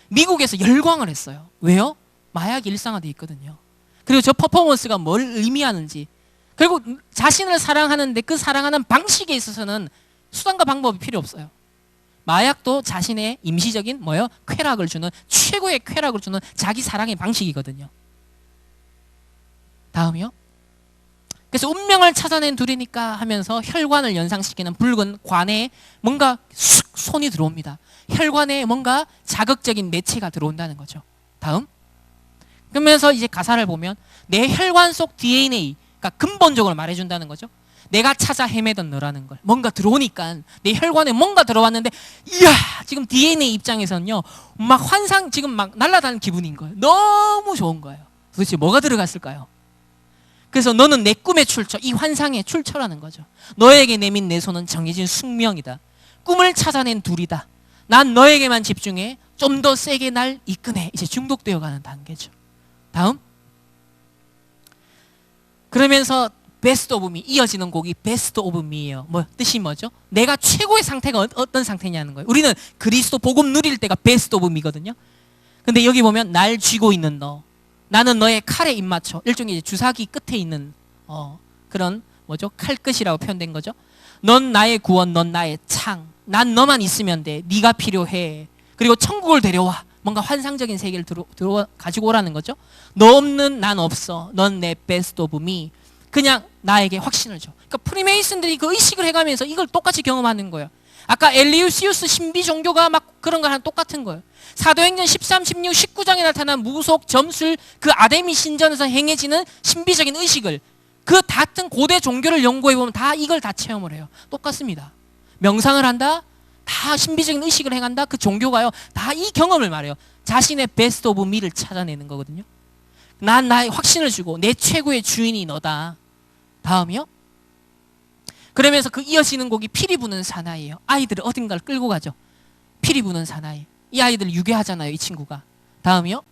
미국에서 열광을 했어요. 왜요? 마약이 일상화되어 있거든요. 그리고 저 퍼포먼스가 뭘 의미하는지, 그리고 자신을 사랑하는데 그 사랑하는 방식에 있어서는 수단과 방법이 필요 없어요. 마약도 자신의 임시적인 뭐예요? 쾌락을 주는, 최고의 쾌락을 주는 자기 사랑의 방식이거든요. 다음이요. 그래서 운명을 찾아낸 둘이니까 하면서 혈관을 연상시키는 붉은 관에 뭔가 쑥 손이 들어옵니다. 혈관에 뭔가 자극적인 매체가 들어온다는 거죠. 다음. 그러면서 이제 가사를 보면 내 혈관 속 DNA가 근본적으로 말해준다는 거죠. 내가 찾아 헤매던 너라는 걸. 뭔가 들어오니까 내 혈관에 뭔가 들어왔는데, 이야, 지금 DNA 입장에서는요, 막 환상, 지금 막 날아다니는 기분인 거예요. 너무 좋은 거예요. 도대체 뭐가 들어갔을까요? 그래서 너는 내 꿈의 출처, 이 환상의 출처라는 거죠. 너에게 내민 내 손은 정해진 숙명이다. 꿈을 찾아낸 둘이다. 난 너에게만 집중해. 좀 더 세게 날 이끄네. 이제 중독되어 가는 단계죠. 다음. 그러면서 베스트 오브 미, 이어지는 곡이 베스트 오브 미예요. 뭐 뜻이 뭐죠? 내가 최고의 상태가 어떤 상태냐는 거예요. 우리는 그리스도 복음 누릴 때가 베스트 오브 미거든요. 근데 여기 보면 날 쥐고 있는 너, 나는 너의 칼에 입맞춰. 일종의 주사기 끝에 있는 그런 뭐죠? 칼끝이라고 표현된 거죠. 넌 나의 구원, 넌 나의 창. 난 너만 있으면 돼. 네가 필요해. 그리고 천국을 데려와. 뭔가 환상적인 세계를 가지고 오라는 거죠. 너 없는 난 없어. 넌 내 베스트 오브 미. 그냥 나에게 확신을 줘. 그러니까 프리메이슨들이 그 의식을 해가면서 이걸 똑같이 경험하는 거예요. 아까 엘리우시우스 신비 종교가 막 그런 거랑 똑같은 거예요. 사도행전 13, 16, 19장에 나타난 무속, 점술, 그 아데미 신전에서 행해지는 신비적인 의식을, 그 같은 고대 종교를 연구해보면 다 이걸 다 체험을 해요. 똑같습니다. 명상을 한다? 다 신비적인 의식을 행한다? 그 종교가요, 다 이 경험을 말해요. 자신의 베스트 오브 미를 찾아내는 거거든요. 난 나의 확신을 주고 내 최고의 주인이 너다. 다음이요. 그러면서 그 이어지는 곡이 피리 부는 사나이예요. 아이들을 어딘가를 끌고 가죠. 피리 부는 사나이. 이 아이들을 유괴하잖아요, 이 친구가. 다음이요.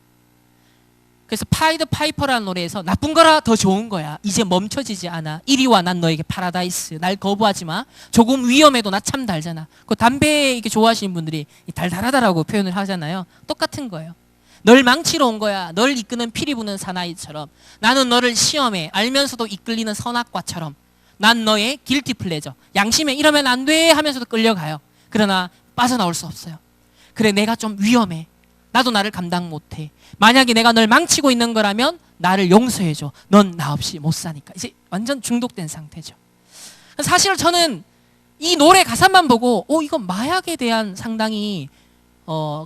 그래서 파이드 파이퍼라는 노래에서 나쁜 거라 더 좋은 거야. 이제 멈춰지지 않아. 이리 와, 난 너에게 파라다이스. 날 거부하지 마. 조금 위험해도 나 참 달잖아. 그 담배 이렇게 좋아하시는 분들이 달달하다라고 표현을 하잖아요. 똑같은 거예요. 널 망치러 온 거야. 널 이끄는 피리 부는 사나이처럼. 나는 너를 시험해. 알면서도 이끌리는 선악과처럼. 난 너의 길티 플레저. 양심에 이러면 안 돼 하면서도 끌려가요. 그러나 빠져나올 수 없어요. 그래, 내가 좀 위험해. 나도 나를 감당 못해. 만약에 내가 널 망치고 있는 거라면 나를 용서해줘. 넌 나 없이 못 사니까. 이제 완전 중독된 상태죠. 사실 저는 이 노래 가사만 보고 이거 마약에 대한 상당히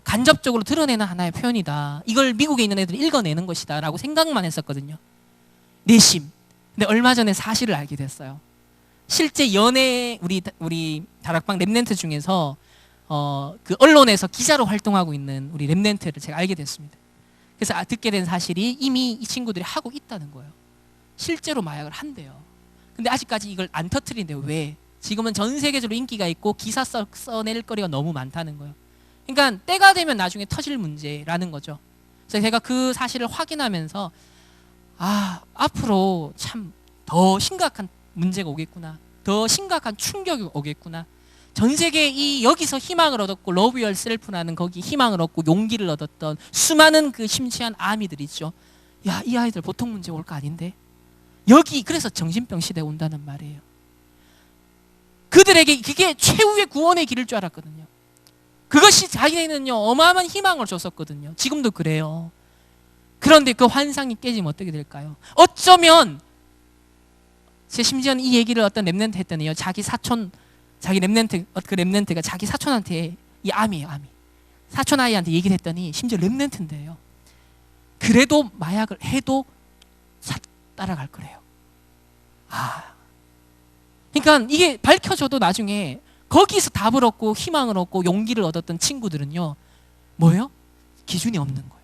간접적으로 드러내는 하나의 표현이다. 이걸 미국에 있는 애들이 읽어내는 것이다 라고 생각만 했었거든요. 내심. 근데 얼마 전에 사실을 알게 됐어요. 실제 연예 우리 다락방 랩넨트 중에서 그 언론에서 기자로 활동하고 있는 우리 랩넨트를 제가 알게 됐습니다. 그래서 듣게 된 사실이 이미 이 친구들이 하고 있다는 거예요. 실제로 마약을 한대요. 근데 아직까지 이걸 안 터뜨린대요. 왜? 지금은 전 세계적으로 인기가 있고 기사 써낼 거리가 너무 많다는 거예요. 그러니까 때가 되면 나중에 터질 문제라는 거죠. 그래서 제가 그 사실을 확인하면서 앞으로 참 더 심각한 문제가 오겠구나. 더 심각한 충격이 오겠구나. 전 세계 여기서 희망을 얻었고 러브 열셀프라는 거기 희망을 얻고 용기를 얻었던 수많은 그 심취한 아미들 있죠. 야, 이 아이들 보통 문제 올 거 아닌데. 여기 그래서 정신병 시대에 온다는 말이에요. 그들에게 그게 최후의 구원의 길일 줄 알았거든요. 그것이 자기에는요 어마어마한 희망을 줬었거든요. 지금도 그래요. 그런데 그 환상이 깨지면 어떻게 될까요? 어쩌면 제 심지어는 이 얘기를 어떤 랩런트 했더니요, 자기 사촌, 자기 랩런트, 그 랩런트가 자기 사촌한테, 이 암이에요, 암이. 사촌 아이한테 얘기를 했더니 심지어 랩런트인데요, 그래도 마약을 해도 따라갈 거래요. 그러니까 이게 밝혀져도 나중에 거기서 답을 얻고 희망을 얻고 용기를 얻었던 친구들은요, 뭐예요? 기준이 없는 거예요.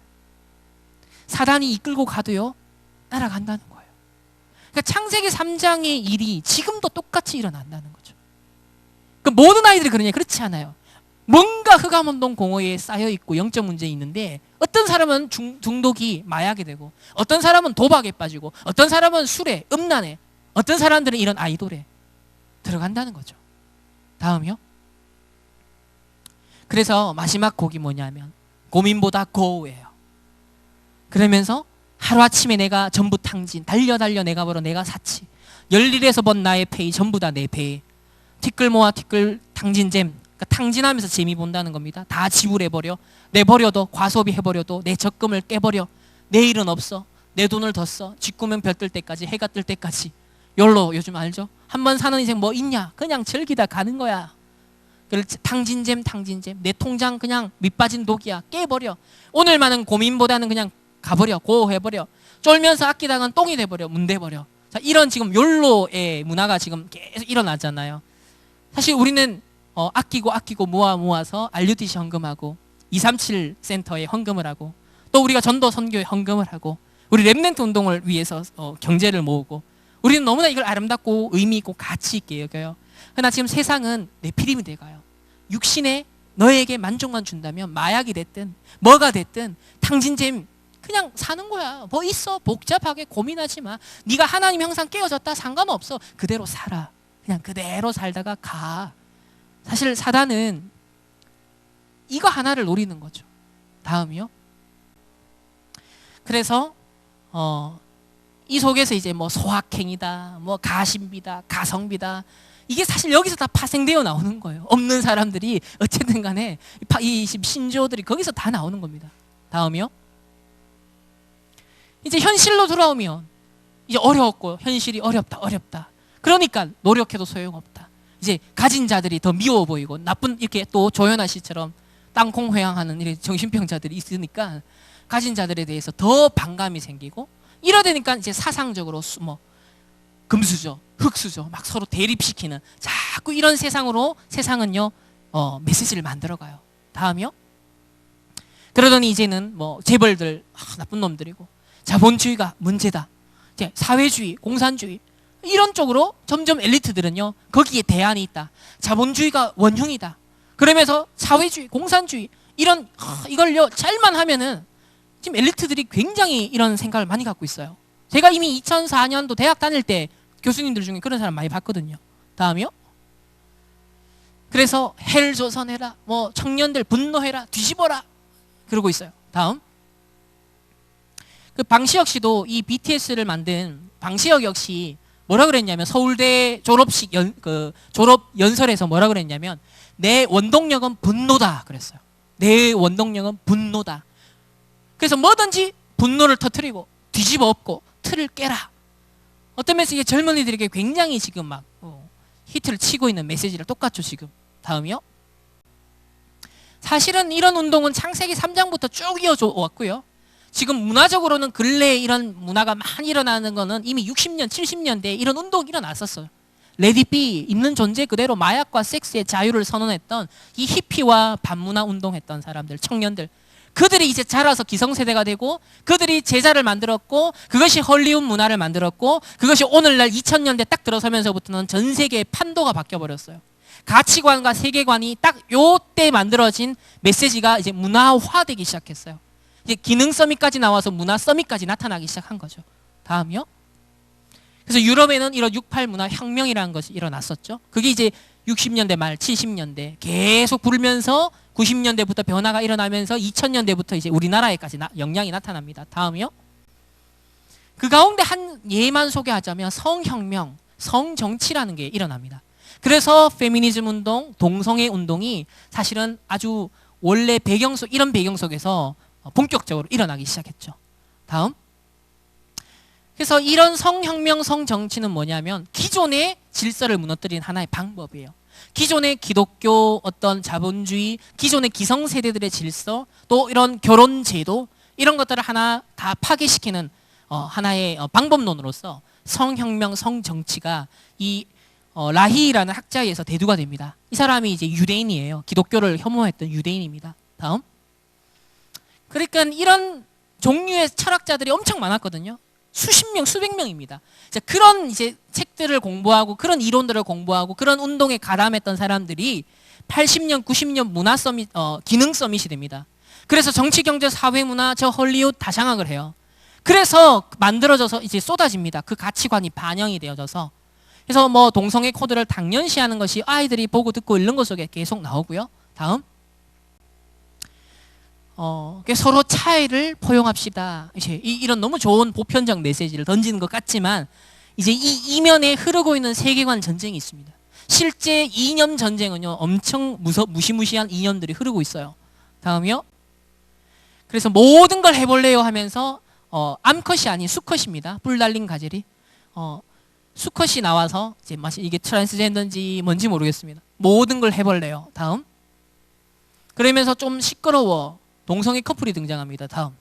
사단이 이끌고 가도요, 따라간다는 거예요. 그러니까 창세기 3장의 일이 지금도 똑같이 일어난다는 거죠. 그러니까 모든 아이들이 그러냐? 그렇지 않아요. 뭔가 흑암운동 공허에 쌓여있고 영적 문제 있는데, 어떤 사람은 중독이 마약이 되고, 어떤 사람은 도박에 빠지고, 어떤 사람은 술에, 음란에, 어떤 사람들은 이런 아이돌에 들어간다는 거죠. 다음이요. 그래서 마지막 곡이 뭐냐면 고민보다 고우예요. 그러면서 하루아침에 내가 전부 탕진, 달려 내가 벌어 내가 사치, 열일에서 번 나의 페이 전부 다 내 배에, 티끌 모아 티끌 탕진잼, 그러니까 탕진하면서 재미 본다는 겁니다. 다 지불해버려. 내버려도, 과소비 해버려도 내 적금을 깨버려. 내일은 없어. 내 돈을 더 써. 쥐꾸면 별 뜰 때까지, 해가 뜰 때까지. 욜로 요즘 알죠? 한 번 사는 인생 뭐 있냐? 그냥 즐기다 가는 거야. 탕진잼 내 통장 그냥 밑빠진 독이야. 깨버려. 오늘만은 고민보다는 그냥 가버려. 고해버려. 쫄면서 아끼다간 똥이 돼버려. 문대버려. 자, 이런 지금 욜로의 문화가 지금 계속 일어나잖아요. 사실 우리는 아끼고 모아서 RUTC 헌금하고 237 센터에 헌금을 하고, 또 우리가 전도 선교에 헌금을 하고, 우리 랩런트 운동을 위해서 경제를 모으고, 우리는 너무나 이걸 아름답고 의미 있고 가치 있게 여겨요. 그러나 지금 세상은 내피림이 돼가요. 육신에 너에게 만족만 준다면 마약이 됐든 뭐가 됐든 탕진잼 그냥 사는 거야. 뭐 있어? 복잡하게 고민하지 마. 네가 하나님 형상 깨어졌다 상관없어. 그대로 살아. 그냥 그대로 살다가 가. 사실 사단은 이거 하나를 노리는 거죠. 다음이요. 그래서 이 속에서 이제 뭐 소확행이다, 뭐 가심비다, 가성비다, 이게 사실 여기서 다 파생되어 나오는 거예요. 없는 사람들이 어쨌든 간에 이 신조어들이 거기서 다 나오는 겁니다. 다음이요. 이제 현실로 돌아오면 이제 어려웠고, 현실이 어렵다. 그러니까 노력해도 소용없다. 이제 가진 자들이 더 미워 보이고, 나쁜, 이렇게 또 조연아 씨처럼 땅콩 회항하는 이런 정신병자들이 있으니까 가진 자들에 대해서 더 반감이 생기고, 이러다니까 이제 사상적으로 뭐 금수저, 흑수저 막 서로 대립시키는, 자꾸 이런 세상은요 메시지를 만들어가요. 다음이요. 그러더니 이제는 뭐 재벌들 나쁜 놈들이고, 자본주의가 문제다, 이제 사회주의, 공산주의 이런 쪽으로 점점 엘리트들은요 거기에 대안이 있다. 자본주의가 원흉이다. 그러면서 사회주의, 공산주의 이런 이걸요 잘만 하면은, 지금 엘리트들이 굉장히 이런 생각을 많이 갖고 있어요. 제가 이미 2004년도 대학 다닐 때 교수님들 중에 그런 사람 많이 봤거든요. 다음이요. 그래서 헬조선해라, 뭐 청년들 분노해라, 뒤집어라 그러고 있어요. 다음. 그 방시혁 씨도 이 BTS를 만든 방시혁 역시 뭐라 그랬냐면, 서울대 졸업식 졸업 연설에서 뭐라 그랬냐면, 내 원동력은 분노다 그랬어요. 내 원동력은 분노다. 그래서 뭐든지 분노를 터뜨리고 뒤집어 엎고 틀을 깨라. 어떤 면에서 이게 젊은이들에게 굉장히 지금 막 히트를 치고 있는 메시지를 똑같죠 지금. 다음이요. 사실은 이런 운동은 창세기 3장부터 쭉 이어져 왔고요. 지금 문화적으로는 근래에 이런 문화가 많이 일어나는 거는 이미 60년, 70년대에 이런 운동이 일어났었어요. 레디비, 있는 존재 그대로 마약과 섹스의 자유를 선언했던 이 히피와 반문화 운동했던 사람들, 청년들, 그들이 이제 자라서 기성세대가 되고, 그들이 제자를 만들었고, 그것이 헐리우드 문화를 만들었고, 그것이 오늘날 2000년대 딱 들어서면서부터는 전 세계의 판도가 바뀌어버렸어요. 가치관과 세계관이 딱 요때 만들어진 메시지가 이제 문화화되기 시작했어요. 이제 기능 서밋까지 나와서 문화 서밋까지 나타나기 시작한 거죠. 다음이요. 그래서 유럽에는 이런 68 문화 혁명이라는 것이 일어났었죠. 그게 이제 60년대 말 70년대 계속 불면서 90년대부터 변화가 일어나면서 2000년대부터 이제 우리나라에까지 영향이 나타납니다. 다음이요. 그 가운데 한 예만 소개하자면 성혁명, 성정치라는 게 일어납니다. 그래서 페미니즘 운동, 동성애 운동이 사실은 아주 원래 이런 배경 속에서 본격적으로 일어나기 시작했죠. 다음. 그래서 이런 성혁명, 성정치는 뭐냐면 기존의 질서를 무너뜨리는 하나의 방법이에요. 기존의 기독교 어떤 자본주의, 기존의 기성세대들의 질서, 또 이런 결혼제도 이런 것들을 하나 다 파괴시키는 하나의 방법론으로서 성혁명, 성정치가 이 라히라는 학자에 의해서 대두가 됩니다. 이 사람이 이제 유대인이에요. 기독교를 혐오했던 유대인입니다. 다음. 그러니까 이런 종류의 철학자들이 엄청 많았거든요. 수십 명, 수백 명입니다. 그런 이제 책들을 공부하고 그런 이론들을 공부하고 그런 운동에 가담했던 사람들이 80년, 90년 문화 서밋, 기능 서밋이 됩니다. 그래서 정치, 경제, 사회, 문화, 저 헐리우드 다 장악을 해요. 그래서 만들어져서 이제 쏟아집니다. 그 가치관이 반영이 되어져서. 그래서 뭐 동성애 코드를 당연시하는 것이 아이들이 보고 듣고 읽는 것 속에 계속 나오고요. 다음. 서로 차이를 포용합시다. 이제 이런 너무 좋은 보편적 메시지를 던지는 것 같지만 이제 이 이면에 흐르고 있는 세계관 전쟁이 있습니다. 실제 이념 전쟁은요, 엄청 무시무시한 이념들이 흐르고 있어요. 다음이요. 그래서 모든 걸 해볼래요 하면서 암컷이 아닌 수컷입니다. 뿔 달린 가젤이 수컷이 나와서 이제 이게 트랜스젠더인지 뭔지 모르겠습니다. 모든 걸 해볼래요. 다음. 그러면서 좀 시끄러워. 동성애 커플이 등장합니다. 다음.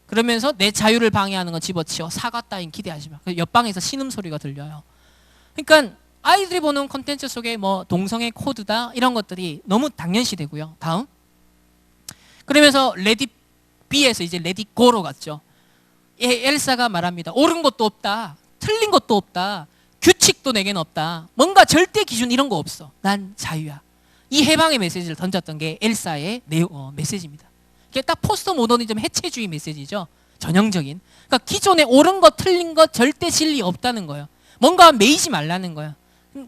그러면서 내 자유를 방해하는 건 집어치워. 사과 따윈 기대하지 마. 옆방에서 신음소리가 들려요. 그러니까 아이들이 보는 콘텐츠 속에 뭐 동성애 코드다 이런 것들이 너무 당연시되고요. 다음. 그러면서 레디 B에서 이제 레디 고로 갔죠. 엘사가 말합니다. 옳은 것도 없다. 틀린 것도 없다. 규칙도 내겐 없다. 뭔가 절대 기준 이런 거 없어. 난 자유야. 이 해방의 메시지를 던졌던 게 엘사의 메시지입니다. 이게 딱 포스트 모더니즘 해체주의 메시지죠. 전형적인. 그러니까 기존에 옳은 것, 틀린 것, 절대 진리 없다는 거예요. 뭔가 매이지 말라는 거예요.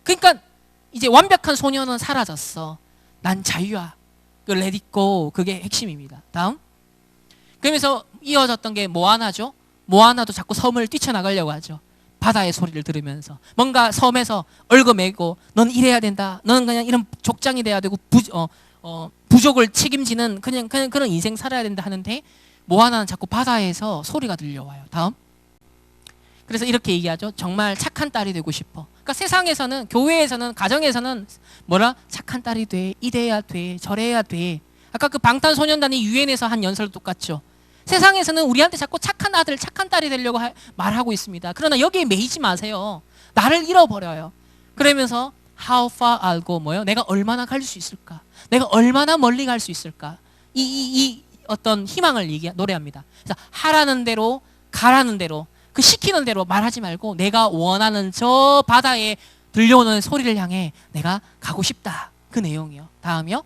그러니까 이제 완벽한 소녀는 사라졌어. 난 자유야. 그 let it go. 그게 핵심입니다. 다음. 그러면서 이어졌던 게 모아나죠. 모아나도 자꾸 섬을 뛰쳐나가려고 하죠. 바다의 소리를 들으면서 뭔가 섬에서 얽어매고 넌 이래야 된다. 너는 그냥 이런 족장이 돼야 되고 부족을 책임지는 그냥 그런 인생 살아야 된다 하는데 모아나는 자꾸 바다에서 소리가 들려와요. 다음. 그래서 이렇게 얘기하죠. 정말 착한 딸이 되고 싶어. 그러니까 세상에서는, 교회에서는, 가정에서는 뭐라? 착한 딸이 돼. 이래야 돼. 저래야 돼. 아까 그 방탄소년단이 유엔에서 한 연설도 똑같죠. 세상에서는 우리한테 자꾸 착한 아들, 착한 딸이 되려고 말하고 있습니다. 그러나 여기에 매이지 마세요. 나를 잃어버려요. 그러면서 how far I'll go, 뭐요? 내가 얼마나 갈 수 있을까? 내가 얼마나 멀리 갈 수 있을까? 이 어떤 희망을 노래합니다. 그래서 하라는 대로, 가라는 대로, 그 시키는 대로 말하지 말고 내가 원하는 저 바다에 들려오는 소리를 향해 내가 가고 싶다. 그 내용이요. 다음이요.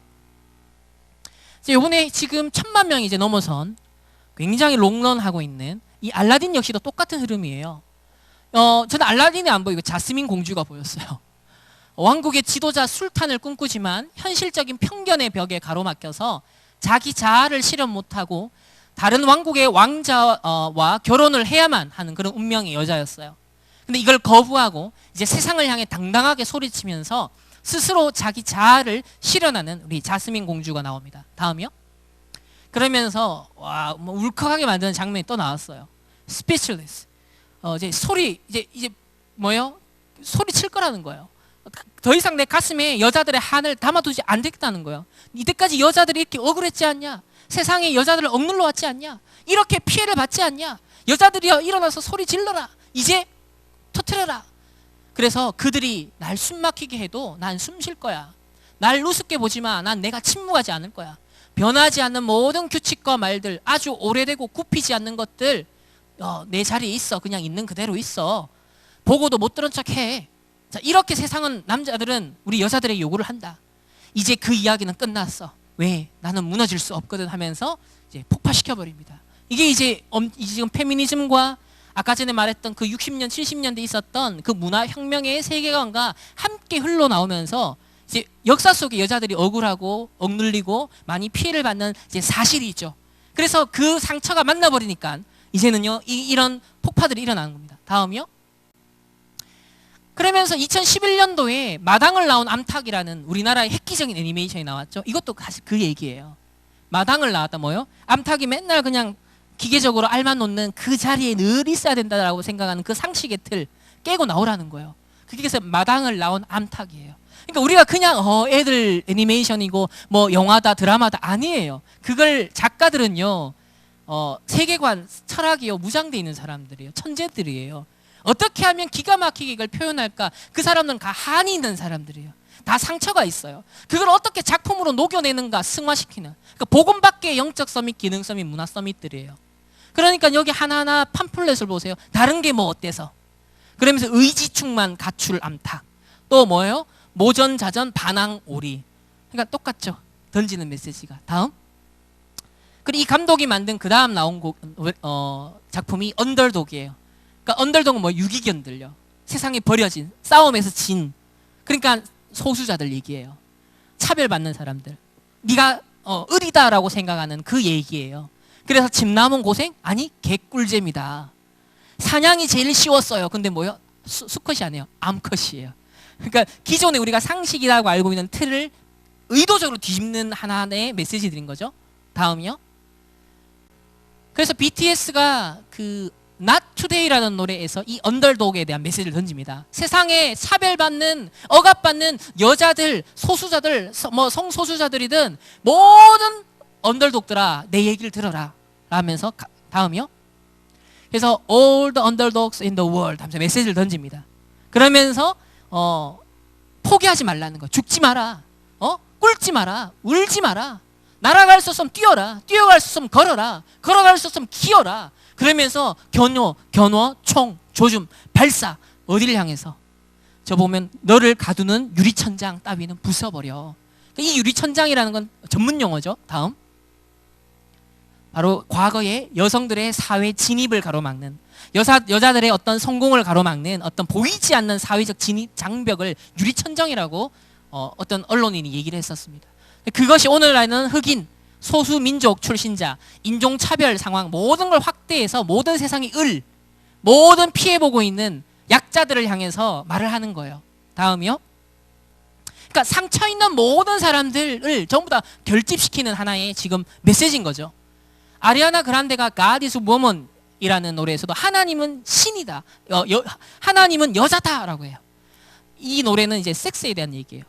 이번에 지금 1000만 명이 이제 넘어선 굉장히 롱런하고 있는 이 알라딘 역시도 똑같은 흐름이에요. 저는 알라딘이 안 보이고 자스민 공주가 보였어요. 왕국의 지도자 술탄을 꿈꾸지만 현실적인 편견의 벽에 가로막혀서 자기 자아를 실현 못하고 다른 왕국의 왕자와 결혼을 해야만 하는 그런 운명의 여자였어요. 근데 이걸 거부하고 이제 세상을 향해 당당하게 소리치면서 스스로 자기 자아를 실현하는 우리 자스민 공주가 나옵니다. 다음이요. 그러면서 뭐 울컥하게 만드는 장면이 또 나왔어요. Speechless. 이제 소리 이제 뭐요? 소리 칠 거라는 거예요. 더 이상 내 가슴에 여자들의 한을 담아두지 안 되겠다는 거예요. 이때까지 여자들이 이렇게 억울했지 않냐? 세상에 여자들을 억눌러 왔지 않냐? 이렇게 피해를 받지 않냐? 여자들이여 일어나서 소리 질러라. 이제 터뜨려라. 그래서 그들이 날 숨막히게 해도 난 숨 쉴 거야. 날 우습게 보지 마. 난 내가 침묵하지 않을 거야. 변하지 않는 모든 규칙과 말들, 아주 오래되고 굽히지 않는 것들, 내 자리에 있어. 그냥 있는 그대로 있어. 보고도 못 들은 척해. 자, 이렇게 세상은, 남자들은 우리 여자들의 요구를 한다. 이제 그 이야기는 끝났어. 왜? 나는 무너질 수 없거든 하면서 이제 폭파시켜버립니다. 이게 이제 지금 페미니즘과 아까 전에 말했던 그 60년, 70년대 있었던 그 문화혁명의 세계관과 함께 흘러나오면서 이제 역사 속에 여자들이 억울하고 억눌리고 많이 피해를 받는 이제 사실이 있죠. 그래서 그 상처가 만나버리니까 이제는요 이런 폭파들이 일어나는 겁니다. 다음이요. 그러면서 2011년도에 마당을 나온 암탉이라는 우리나라의 획기적인 애니메이션이 나왔죠. 이것도 사실 그 얘기예요. 마당을 나왔다 뭐요? 암탉이 맨날 그냥 기계적으로 알만 놓는 그 자리에 늘 있어야 된다라고 생각하는 그 상식의 틀 깨고 나오라는 거예요. 그게 그래서 마당을 나온 암탉이에요. 그러니까 우리가 그냥 애들 애니메이션이고 뭐 영화다 드라마다 아니에요. 그걸 작가들은요 세계관 철학이요 무장돼 있는 사람들이에요. 천재들이에요. 어떻게 하면 기가 막히게 이걸 표현할까? 그 사람들은 다 한이 있는 사람들이에요. 다 상처가 있어요. 그걸 어떻게 작품으로 녹여내는가 승화시키는. 그러니까 복음 밖의 영적 서밋, 기능 서밋, 문화 서밋들이에요. 그러니까 여기 하나하나 팜플렛을 보세요. 다른 게 뭐 어때서? 그러면서 의지충만 가출 암탉. 또 뭐예요? 모전자전 반항 오리. 그러니까 똑같죠. 던지는 메시지가. 다음. 그리고 이 감독이 만든 그 다음 나온 작품이 언더독이에요. 그러니까 언더독은 뭐 유기견들요. 세상에 버려진 싸움에서 진. 그러니까 소수자들 얘기예요. 차별받는 사람들. 네가 을이다라고 생각하는 그 얘기예요. 그래서 집 남은 고생? 아니 개꿀잼이다. 사냥이 제일 쉬웠어요. 근데 뭐요? 수컷이 아니에요. 암컷이에요. 그러니까 기존에 우리가 상식이라고 알고 있는 틀을 의도적으로 뒤집는 하나의 메시지들인 거죠. 다음이요. 그래서 BTS가 그 Not Today라는 노래에서 이 언더독에 대한 메시지를 던집니다. 세상에 차별받는, 억압받는 여자들, 소수자들, 뭐 성소수자들이든 모든 언더독들아 내 얘기를 들어라 라면서 다음이요. 그래서 all the underdogs in the world 하면서 메시지를 던집니다. 그러면서 포기하지 말라는 거. 죽지 마라. 꿇지 마라. 울지 마라. 날아갈 수 없으면 뛰어라. 뛰어갈 수 없으면 걸어라. 걸어갈 수 없으면 기어라. 그러면서 견워, 총, 조줌, 발사. 어디를 향해서? 저 보면 너를 가두는 유리천장 따위는 부숴버려. 이 유리천장이라는 건 전문 용어죠. 다음. 바로 과거의 여성들의 사회 진입을 가로막는, 여자들의 어떤 성공을 가로막는 어떤 보이지 않는 사회적 진입 장벽을 유리천장이라고 어떤 언론인이 얘기를 했었습니다. 그것이 오늘날은 흑인, 소수민족 출신자, 인종차별 상황 모든 걸 확대해서 모든 세상이 모든 피해보고 있는 약자들을 향해서 말을 하는 거예요. 다음이요. 그러니까 상처 있는 모든 사람들을 전부 다 결집시키는 하나의 지금 메시지인 거죠. 아리아나 그란데가 God is Woman 이라는 노래에서도 하나님은 신이다. 하나님은 여자다라고 해요. 이 노래는 이제 섹스에 대한 얘기예요.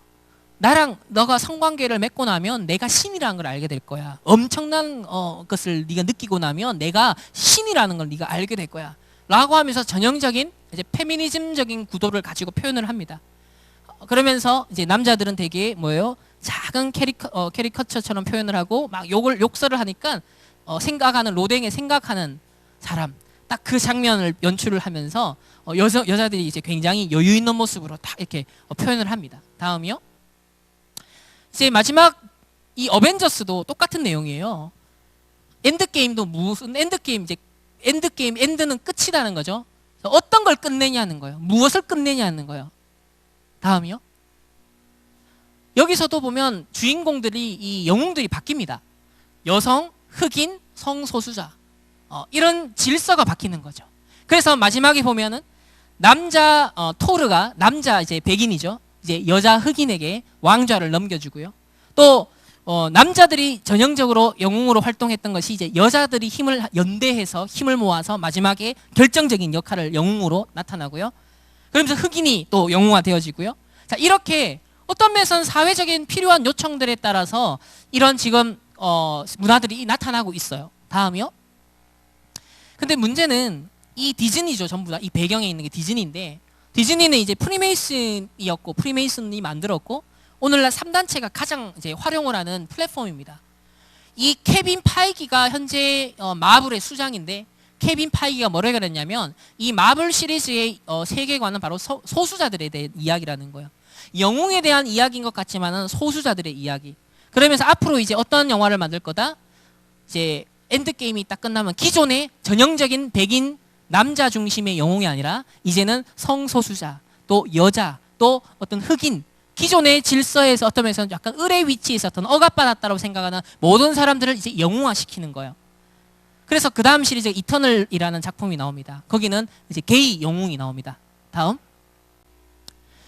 나랑 너가 성관계를 맺고 나면 내가 신이라는 걸 알게 될 거야. 엄청난 것을 네가 느끼고 나면 내가 신이라는 걸 네가 알게 될 거야. 라고 하면서 전형적인 이제 페미니즘적인 구도를 가지고 표현을 합니다. 그러면서 이제 남자들은 되게 뭐예요? 작은 캐리커처처럼 표현을 하고 막 욕설을 하니까 생각하는 로댕에 생각하는 사람 딱 그 장면을 연출을 하면서 여자들이 이제 굉장히 여유 있는 모습으로 딱 이렇게 표현을 합니다. 다음이요. 이제 마지막 이 어벤져스도 똑같은 내용이에요. 엔드게임도 무슨 엔드게임 이제 엔드는 끝이라는 거죠. 어떤 걸 끝내냐는 거예요. 무엇을 끝내냐는 거예요. 다음이요. 여기서도 보면 주인공들이 이 영웅들이 바뀝니다. 여성, 흑인, 성소수자 이런 질서가 바뀌는 거죠. 그래서 마지막에 보면은 남자 토르가 남자 이제 백인이죠. 이제 여자 흑인에게 왕좌를 넘겨주고요. 또 남자들이 전형적으로 영웅으로 활동했던 것이 이제 여자들이 힘을 연대해서 힘을 모아서 마지막에 결정적인 역할을 영웅으로 나타나고요. 그러면서 흑인이 또 영웅화 되어지고요. 자, 이렇게 어떤 면에서는 사회적인 필요한 요청들에 따라서 이런 지금 문화들이 나타나고 있어요. 다음이요. 근데 문제는 이 디즈니죠. 전부 다 이 배경에 있는 게 디즈니인데 디즈니는 이제 프리메이슨이었고 프리메이슨이 만들었고 오늘날 3단체가 가장 이제 활용을 하는 플랫폼입니다. 이 케빈 파이기가 현재 마블의 수장인데 케빈 파이기가 뭐라고 그랬냐면 이 마블 시리즈의 세계관은 바로 소수자들에 대한 이야기라는 거예요. 영웅에 대한 이야기인 것 같지만은 소수자들의 이야기. 그러면서 앞으로 이제 어떤 영화를 만들 거다? 이제 엔드게임이 딱 끝나면 기존의 전형적인 백인 남자 중심의 영웅이 아니라 이제는 성소수자, 또 여자, 또 어떤 흑인, 기존의 질서에서 어떤 면에서는 약간 을의 위치에 있었던 억압받았다고 생각하는 모든 사람들을 이제 영웅화시키는 거예요. 그래서 그 다음 시리즈 이터널이라는 작품이 나옵니다. 거기는 이제 게이 영웅이 나옵니다. 다음.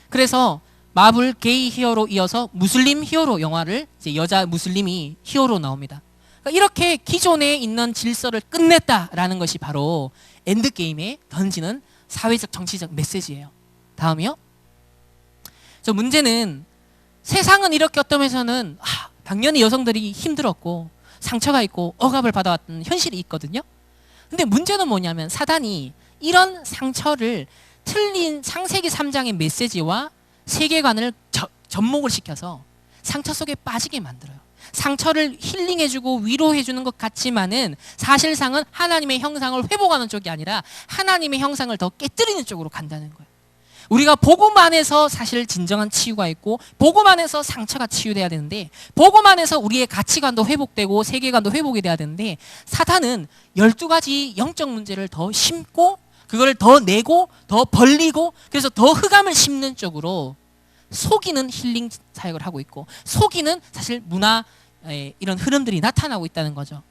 그래서 마블 게이 히어로 이어서 무슬림 히어로 영화를 이제 여자 무슬림이 히어로 나옵니다. 그러니까 이렇게 기존에 있는 질서를 끝냈다라는 것이 바로 엔드게임에 던지는 사회적 정치적 메시지예요. 다음이요. 저 문제는 세상은 이렇게 어떤 면에서는 당연히 여성들이 힘들었고 상처가 있고 억압을 받아왔던 현실이 있거든요. 근데 문제는 뭐냐면 사단이 이런 상처를 틀린 창세기 3장의 메시지와 세계관을 접목을 시켜서 상처 속에 빠지게 만들어요. 상처를 힐링해주고 위로해주는 것 같지만은 사실상은 하나님의 형상을 회복하는 쪽이 아니라 하나님의 형상을 더 깨뜨리는 쪽으로 간다는 거예요. 우리가 복음 안에서 사실 진정한 치유가 있고 복음 안에서 상처가 치유돼야 되는데 복음 안에서 우리의 가치관도 회복되고 세계관도 회복이 돼야 되는데 사탄은 12가지 영적 문제를 더 심고 그걸 더 내고 더 벌리고 그래서 더 흑암을 심는 쪽으로 속이는 힐링 사역을 하고 있고 속이는 사실 문화 이런 흐름들이 나타나고 있다는 거죠.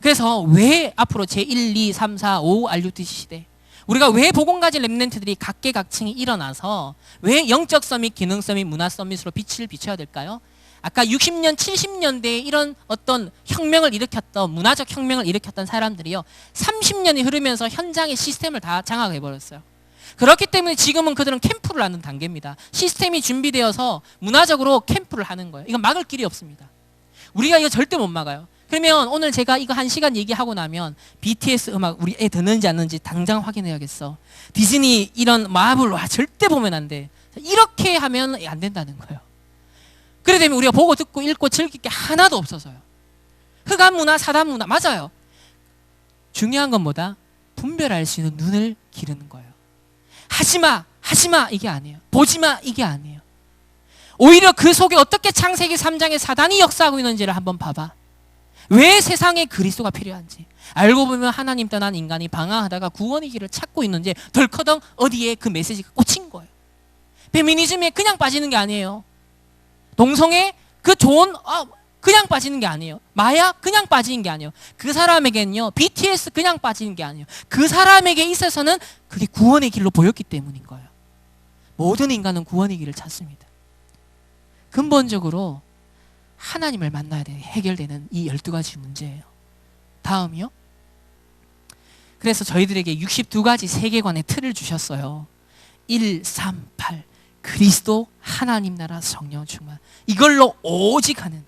그래서 왜 앞으로 제1, 2, 3, 4, 5 RUTC 시대 우리가 왜 복음 가진 렘넌트들이 각계각층이 일어나서 왜 영적 서밋, 기능 서밋, 문화 서밋으로 빛을 비춰야 될까요? 아까 60년, 70년대에 이런 어떤 혁명을 일으켰던 문화적 혁명을 일으켰던 사람들이요 30년이 흐르면서 현장의 시스템을 다 장악해버렸어요. 그렇기 때문에 지금은 그들은 캠프를 하는 단계입니다. 시스템이 준비되어서 문화적으로 캠프를 하는 거예요. 이건 막을 길이 없습니다. 우리가 이거 절대 못 막아요. 그러면 오늘 제가 이거 1시간 얘기하고 나면 BTS 음악 우리 애 듣는지 안 듣는지 당장 확인해야겠어. 디즈니 이런 마블 절대 보면 안 돼. 이렇게 하면 안 된다는 거예요. 그래 되면 우리가 보고 듣고 읽고 즐길 게 하나도 없어서요. 흑암 문화, 사단 문화 맞아요. 중요한 건 뭐다? 분별할 수 있는 눈을 기르는 거예요. 하지마 이게 아니에요. 보지마 이게 아니에요. 오히려 그 속에 어떻게 창세기 3장의 사단이 역사하고 있는지를 한번 봐봐. 왜 세상에 그리스도가 필요한지 알고 보면 하나님 떠난 인간이 방황하다가 구원의 길을 찾고 있는지 덜커덩 어디에 그 메시지가 꽂힌 거예요. 페미니즘에 그냥 빠지는 게 아니에요. 동성애 그 좋은 그냥 빠지는 게 아니에요. 마약 그냥 빠지는 게 아니에요. 그 사람에게는요 BTS 그냥 빠지는 게 아니에요. 그 사람에게 있어서는 그게 구원의 길로 보였기 때문인 거예요. 모든 인간은 구원의 길을 찾습니다. 근본적으로 하나님을 만나야 되는 해결되는 이 12가지 문제예요. 다음이요. 그래서 저희들에게 62가지 세계관의 틀을 주셨어요. 1, 3, 8 그리스도 하나님 나라 성령 충만 이걸로 오직 하는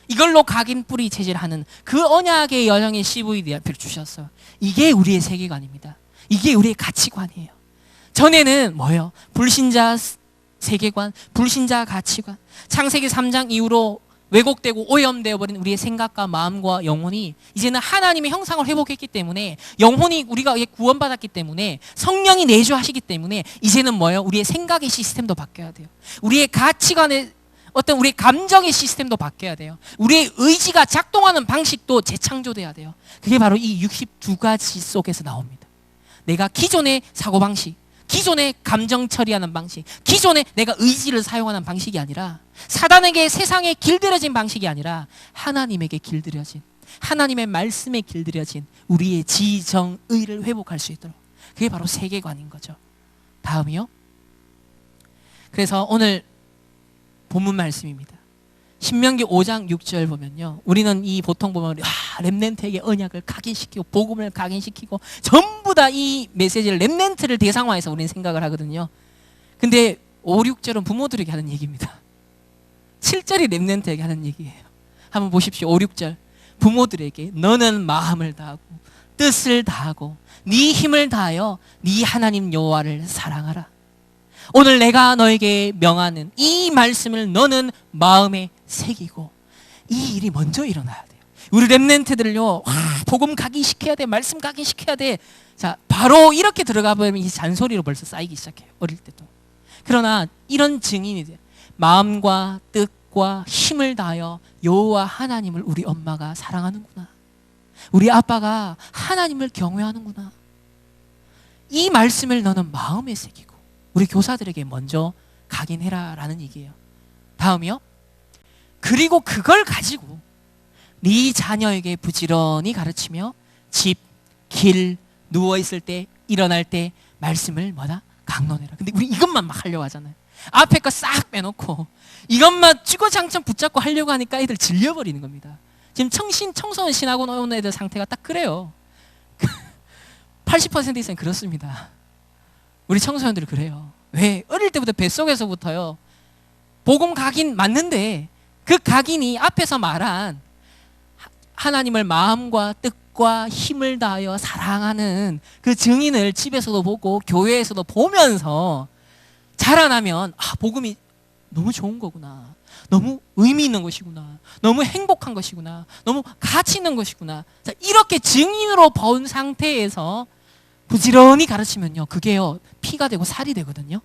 이걸로 각인 뿌리 체질하는 그 언약의 여정의 CVDRP를 주셨어요. 이게 우리의 세계관입니다. 이게 우리의 가치관이에요. 전에는 뭐예요? 불신자 세계관, 불신자 가치관 창세기 3장 이후로 왜곡되고 오염되어 버린 우리의 생각과 마음과 영혼이 이제는 하나님의 형상을 회복했기 때문에 영혼이 우리가 구원받았기 때문에 성령이 내주하시기 때문에 이제는 뭐예요? 우리의 생각의 시스템도 바뀌어야 돼요. 우리의 가치관의 어떤 우리의 감정의 시스템도 바뀌어야 돼요. 우리의 의지가 작동하는 방식도 재창조돼야 돼요. 그게 바로 이 62가지 속에서 나옵니다. 내가 기존의 사고방식, 기존의 감정 처리하는 방식, 기존의 내가 의지를 사용하는 방식이 아니라 사단에게 세상에 길들여진 방식이 아니라 하나님에게 길들여진 하나님의 말씀에 길들여진 우리의 지정의를 회복할 수 있도록 그게 바로 세계관인 거죠. 다음이요. 그래서 오늘 본문 말씀입니다. 신명기 5장 6절 보면요. 우리는 이 보통 보면 렘넌트에게 언약을 각인시키고 복음을 각인시키고 전부 다 이 메시지를 렘넌트를 대상화해서 우리는 생각을 하거든요. 근데 5, 6절은 부모들에게 하는 얘기입니다. 7절이 렘넌트에게 하는 얘기예요. 한번 보십시오. 5, 6절 부모들에게 너는 마음을 다하고 뜻을 다하고 네 힘을 다하여 네 하나님 여호와를 사랑하라. 오늘 내가 너에게 명하는 이 말씀을 너는 마음에 새기고 이 일이 먼저 일어나야 돼요. 우리 렘넌트들을요 복음 각인시켜야 돼. 말씀 각인시켜야 돼. 자 바로 이렇게 들어가 보면 이 잔소리로 벌써 쌓이기 시작해요. 어릴 때도. 그러나 이런 증인이 돼요. 마음과 뜻과 힘을 다하여 여호와 하나님을 우리 엄마가 사랑하는구나. 우리 아빠가 하나님을 경외하는구나. 이 말씀을 너는 마음에 새기고 우리 교사들에게 먼저 각인해라 라는 얘기예요. 다음이요. 그리고 그걸 가지고 네 자녀에게 부지런히 가르치며 집, 길, 누워있을 때, 일어날 때 말씀을 뭐다? 강론해라. 근데 우리 이것만 막 하려고 하잖아요. 앞에 거 싹 빼놓고 이것만 주거장창 붙잡고 하려고 하니까 애들 질려버리는 겁니다. 지금 청소년 신학원 온 애들 상태가 딱 그래요. 80% 이상 그렇습니다. 우리 청소년들이 그래요. 왜? 어릴 때부터 뱃속에서부터요. 복음 각인 맞는데 그 각인이 앞에서 말한 하나님을 마음과 뜻과 힘을 다하여 사랑하는 그 증인을 집에서도 보고 교회에서도 보면서 자라나면 복음이 너무 좋은 거구나. 너무 의미 있는 것이구나. 너무 행복한 것이구나. 너무 가치 있는 것이구나. 자, 이렇게 증인으로 본 상태에서 부지런히 가르치면요. 그게요. 피가 되고 살이 되거든요.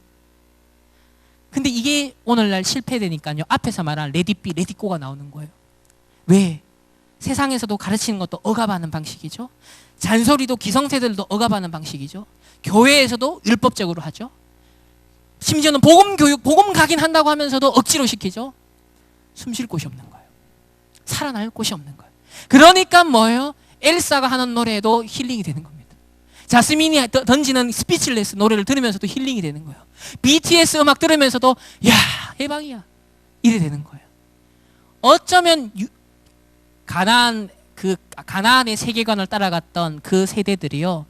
근데 이게 오늘날 실패되니까요. 앞에서 말한 레디비, 레디꼬가 나오는 거예요. 왜? 세상에서도 가르치는 것도 억압하는 방식이죠. 잔소리도 기성세대들도 억압하는 방식이죠. 교회에서도 율법적으로 하죠. 심지어는 복음 교육, 복음 각인한다고 하면서도 억지로 시키죠. 숨 쉴 곳이 없는 거예요. 살아날 곳이 없는 거예요. 그러니까 뭐예요? 엘사가 하는 노래도 힐링이 되는 겁니다. 자스민이 던지는 스피치레스 노래를 들으면서도 힐링이 되는 거예요. BTS 음악 들으면서도 야 해방이야 이래 되는 거예요. 어쩌면 가나안의 세계관을 따라갔던 그 세대들이요.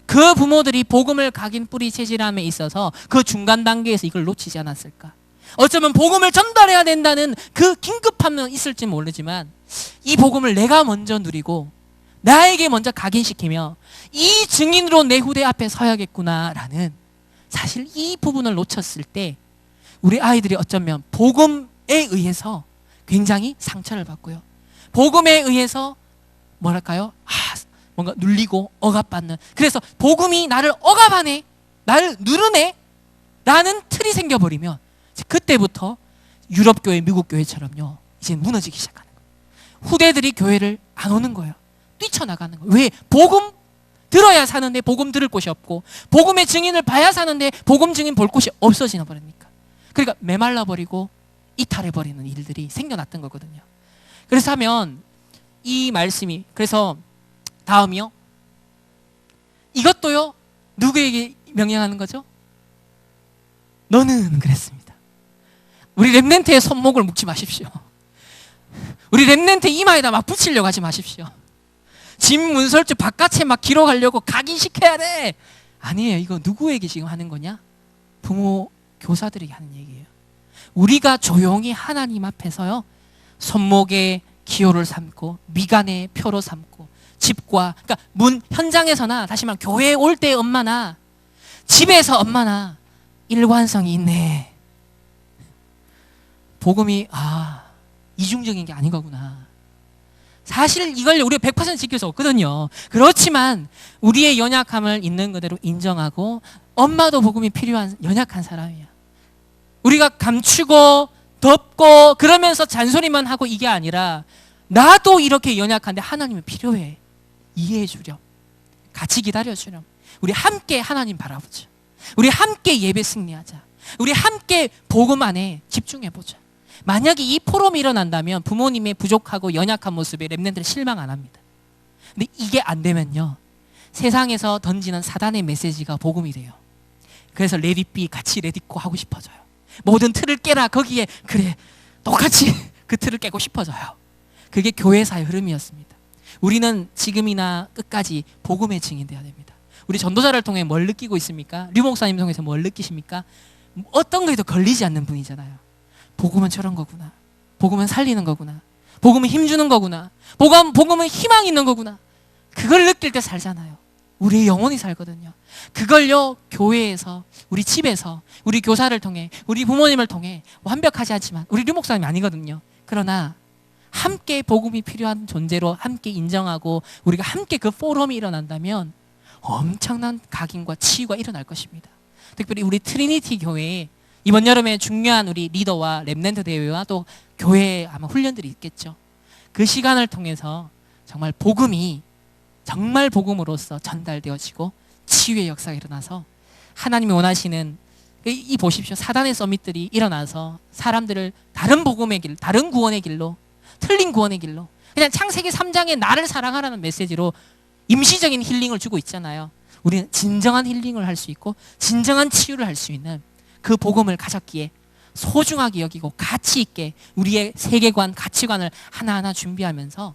그 부모들이 복음을 각인 뿌리 체질함에 있어서 그 중간 단계에서 이걸 놓치지 않았을까. 어쩌면 복음을 전달해야 된다는 그 긴급함은 있을지 모르지만 이 복음을 내가 먼저 누리고 나에게 먼저 각인시키며 이 증인으로 내 후대 앞에 서야겠구나라는 사실 이 부분을 놓쳤을 때 우리 아이들이 어쩌면 복음에 의해서 굉장히 상처를 받고요. 복음에 의해서 뭐랄까요? 뭔가 눌리고 억압받는. 그래서 복음이 나를 억압하네, 나를 누르네 라는 틀이 생겨버리면 그때부터 유럽 교회, 미국 교회처럼요 이제 무너지기 시작하는 거예요. 후대들이 교회를 안 오는 거예요. 뛰쳐나가는 거예요. 왜? 복음 들어야 사는데 복음 들을 곳이 없고 복음의 증인을 봐야 사는데 복음 증인 볼 곳이 없어지나 버립니까? 그러니까 메말라버리고 이탈해버리는 일들이 생겨났던 거거든요. 그래서 하면 이 말씀이 그래서 다음이요. 이것도요. 누구에게 명령하는 거죠? 너는 그랬습니다. 우리 렘넌트의 손목을 묶지 마십시오. 우리 렘넌트 이마에다 막 붙이려고 하지 마십시오. 집 문설주 바깥에 막 기록하려고 각인시켜야 돼. 아니에요. 이거 누구에게 지금 하는 거냐? 부모, 교사들에게 하는 얘기예요. 우리가 조용히 하나님 앞에서요. 손목에 기호를 삼고 미간에 표로 삼고 집과 그러니까 문 현장에서나 다시 말하면 교회에 올 때 엄마나 집에서 엄마나 일관성이 있네. 복음이 이중적인 게 아닌 거구나. 사실 이걸 우리가 100% 지킬 수 없거든요. 그렇지만 우리의 연약함을 있는 그대로 인정하고 엄마도 복음이 필요한 연약한 사람이야. 우리가 감추고 덮고 그러면서 잔소리만 하고 이게 아니라 나도 이렇게 연약한데 하나님은 필요해. 이해해 주렴. 같이 기다려 주렴. 우리 함께 하나님 바라보자. 우리 함께 예배 승리하자. 우리 함께 복음 안에 집중해 보자. 만약에 이 포럼이 일어난다면 부모님의 부족하고 연약한 모습에 렘넌트를 실망 안 합니다. 근데 이게 안 되면요. 세상에서 던지는 사단의 메시지가 복음이 돼요. 그래서 레디비 같이 레디고 하고 싶어져요. 모든 틀을 깨라. 거기에 그래 똑같이 그 틀을 깨고 싶어져요. 그게 교회사의 흐름이었습니다. 우리는 지금이나 끝까지 복음의 증인 되어야 됩니다. 우리 전도자를 통해 뭘 느끼고 있습니까? 류 목사님 통해서 뭘 느끼십니까? 어떤 거에도 걸리지 않는 분이잖아요. 복음은 저런 거구나. 복음은 살리는 거구나. 복음은 힘주는 거구나. 복음은 희망이 있는 거구나. 그걸 느낄 때 살잖아요. 우리의 영혼이 살거든요. 그걸요 교회에서 우리 집에서 우리 교사를 통해 우리 부모님을 통해 완벽하지 않지만 우리 류 목사님이 아니거든요. 그러나 함께 복음이 필요한 존재로 함께 인정하고 우리가 함께 그 포럼이 일어난다면 엄청난 각인과 치유가 일어날 것입니다. 특별히 우리 트리니티 교회에 이번 여름에 중요한 우리 리더와 렘넌트 대회와 또 교회 아마 훈련들이 있겠죠. 그 시간을 통해서 정말 복음이 정말 복음으로서 전달되어지고 치유의 역사가 일어나서 하나님이 원하시는 이 보십시오. 사단의 서밋들이 일어나서 사람들을 다른 복음의 길, 다른 구원의 길로 틀린 구원의 길로 그냥 창세기 3장의 나를 사랑하라는 메시지로 임시적인 힐링을 주고 있잖아요. 우리는 진정한 힐링을 할 수 있고 진정한 치유를 할 수 있는 그 복음을 가졌기에 소중하게 여기고 가치 있게 우리의 세계관, 가치관을 하나하나 준비하면서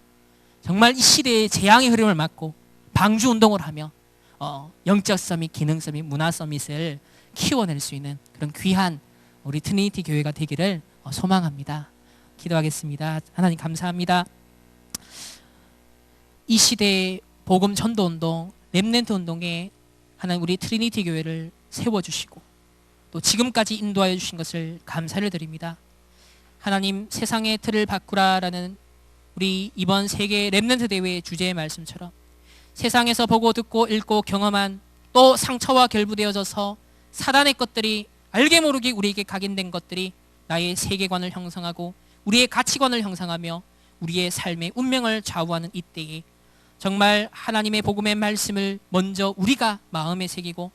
정말 이 시대의 재앙의 흐름을 막고 방주 운동을 하며 영적 서밋, 기능 서밋, 문화 서밋을 키워낼 수 있는 그런 귀한 우리 트리니티 교회가 되기를 소망합니다. 기도하겠습니다. 하나님 감사합니다. 이 시대의 복음 전도 운동, 렘넌트 운동에 하나님 우리 트리니티 교회를 세워주시고 또 지금까지 인도하여 주신 것을 감사를 드립니다. 하나님 세상의 틀을 바꾸라라는 우리 이번 세계 렘넌트 대회의 주제의 말씀처럼 세상에서 보고 듣고 읽고 경험한 또 상처와 결부되어져서 사단의 것들이 알게 모르게 우리에게 각인된 것들이 나의 세계관을 형성하고 우리의 가치관을 형성하며 우리의 삶의 운명을 좌우하는 이때에 정말 하나님의 복음의 말씀을 먼저 우리가 마음에 새기고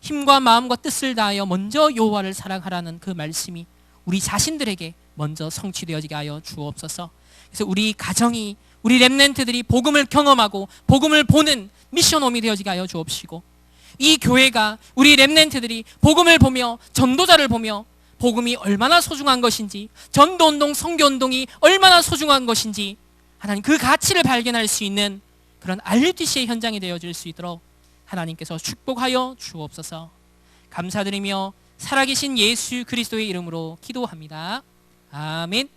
힘과 마음과 뜻을 다하여 먼저 여호와를 사랑하라는 그 말씀이 우리 자신들에게 먼저 성취되어지게 하여 주옵소서. 그래서 우리 가정이 우리 렘넌트들이 복음을 경험하고 복음을 보는 미션홈이 되어지게 하여 주옵시고 이 교회가 우리 렘넌트들이 복음을 보며 전도자를 보며 복음이 얼마나 소중한 것인지 전도운동, 선교운동이 얼마나 소중한 것인지 하나님 그 가치를 발견할 수 있는 그런 RUTC의 현장이 되어질 수 있도록 하나님께서 축복하여 주옵소서. 감사드리며 살아계신 예수 그리스도의 이름으로 기도합니다. 아멘.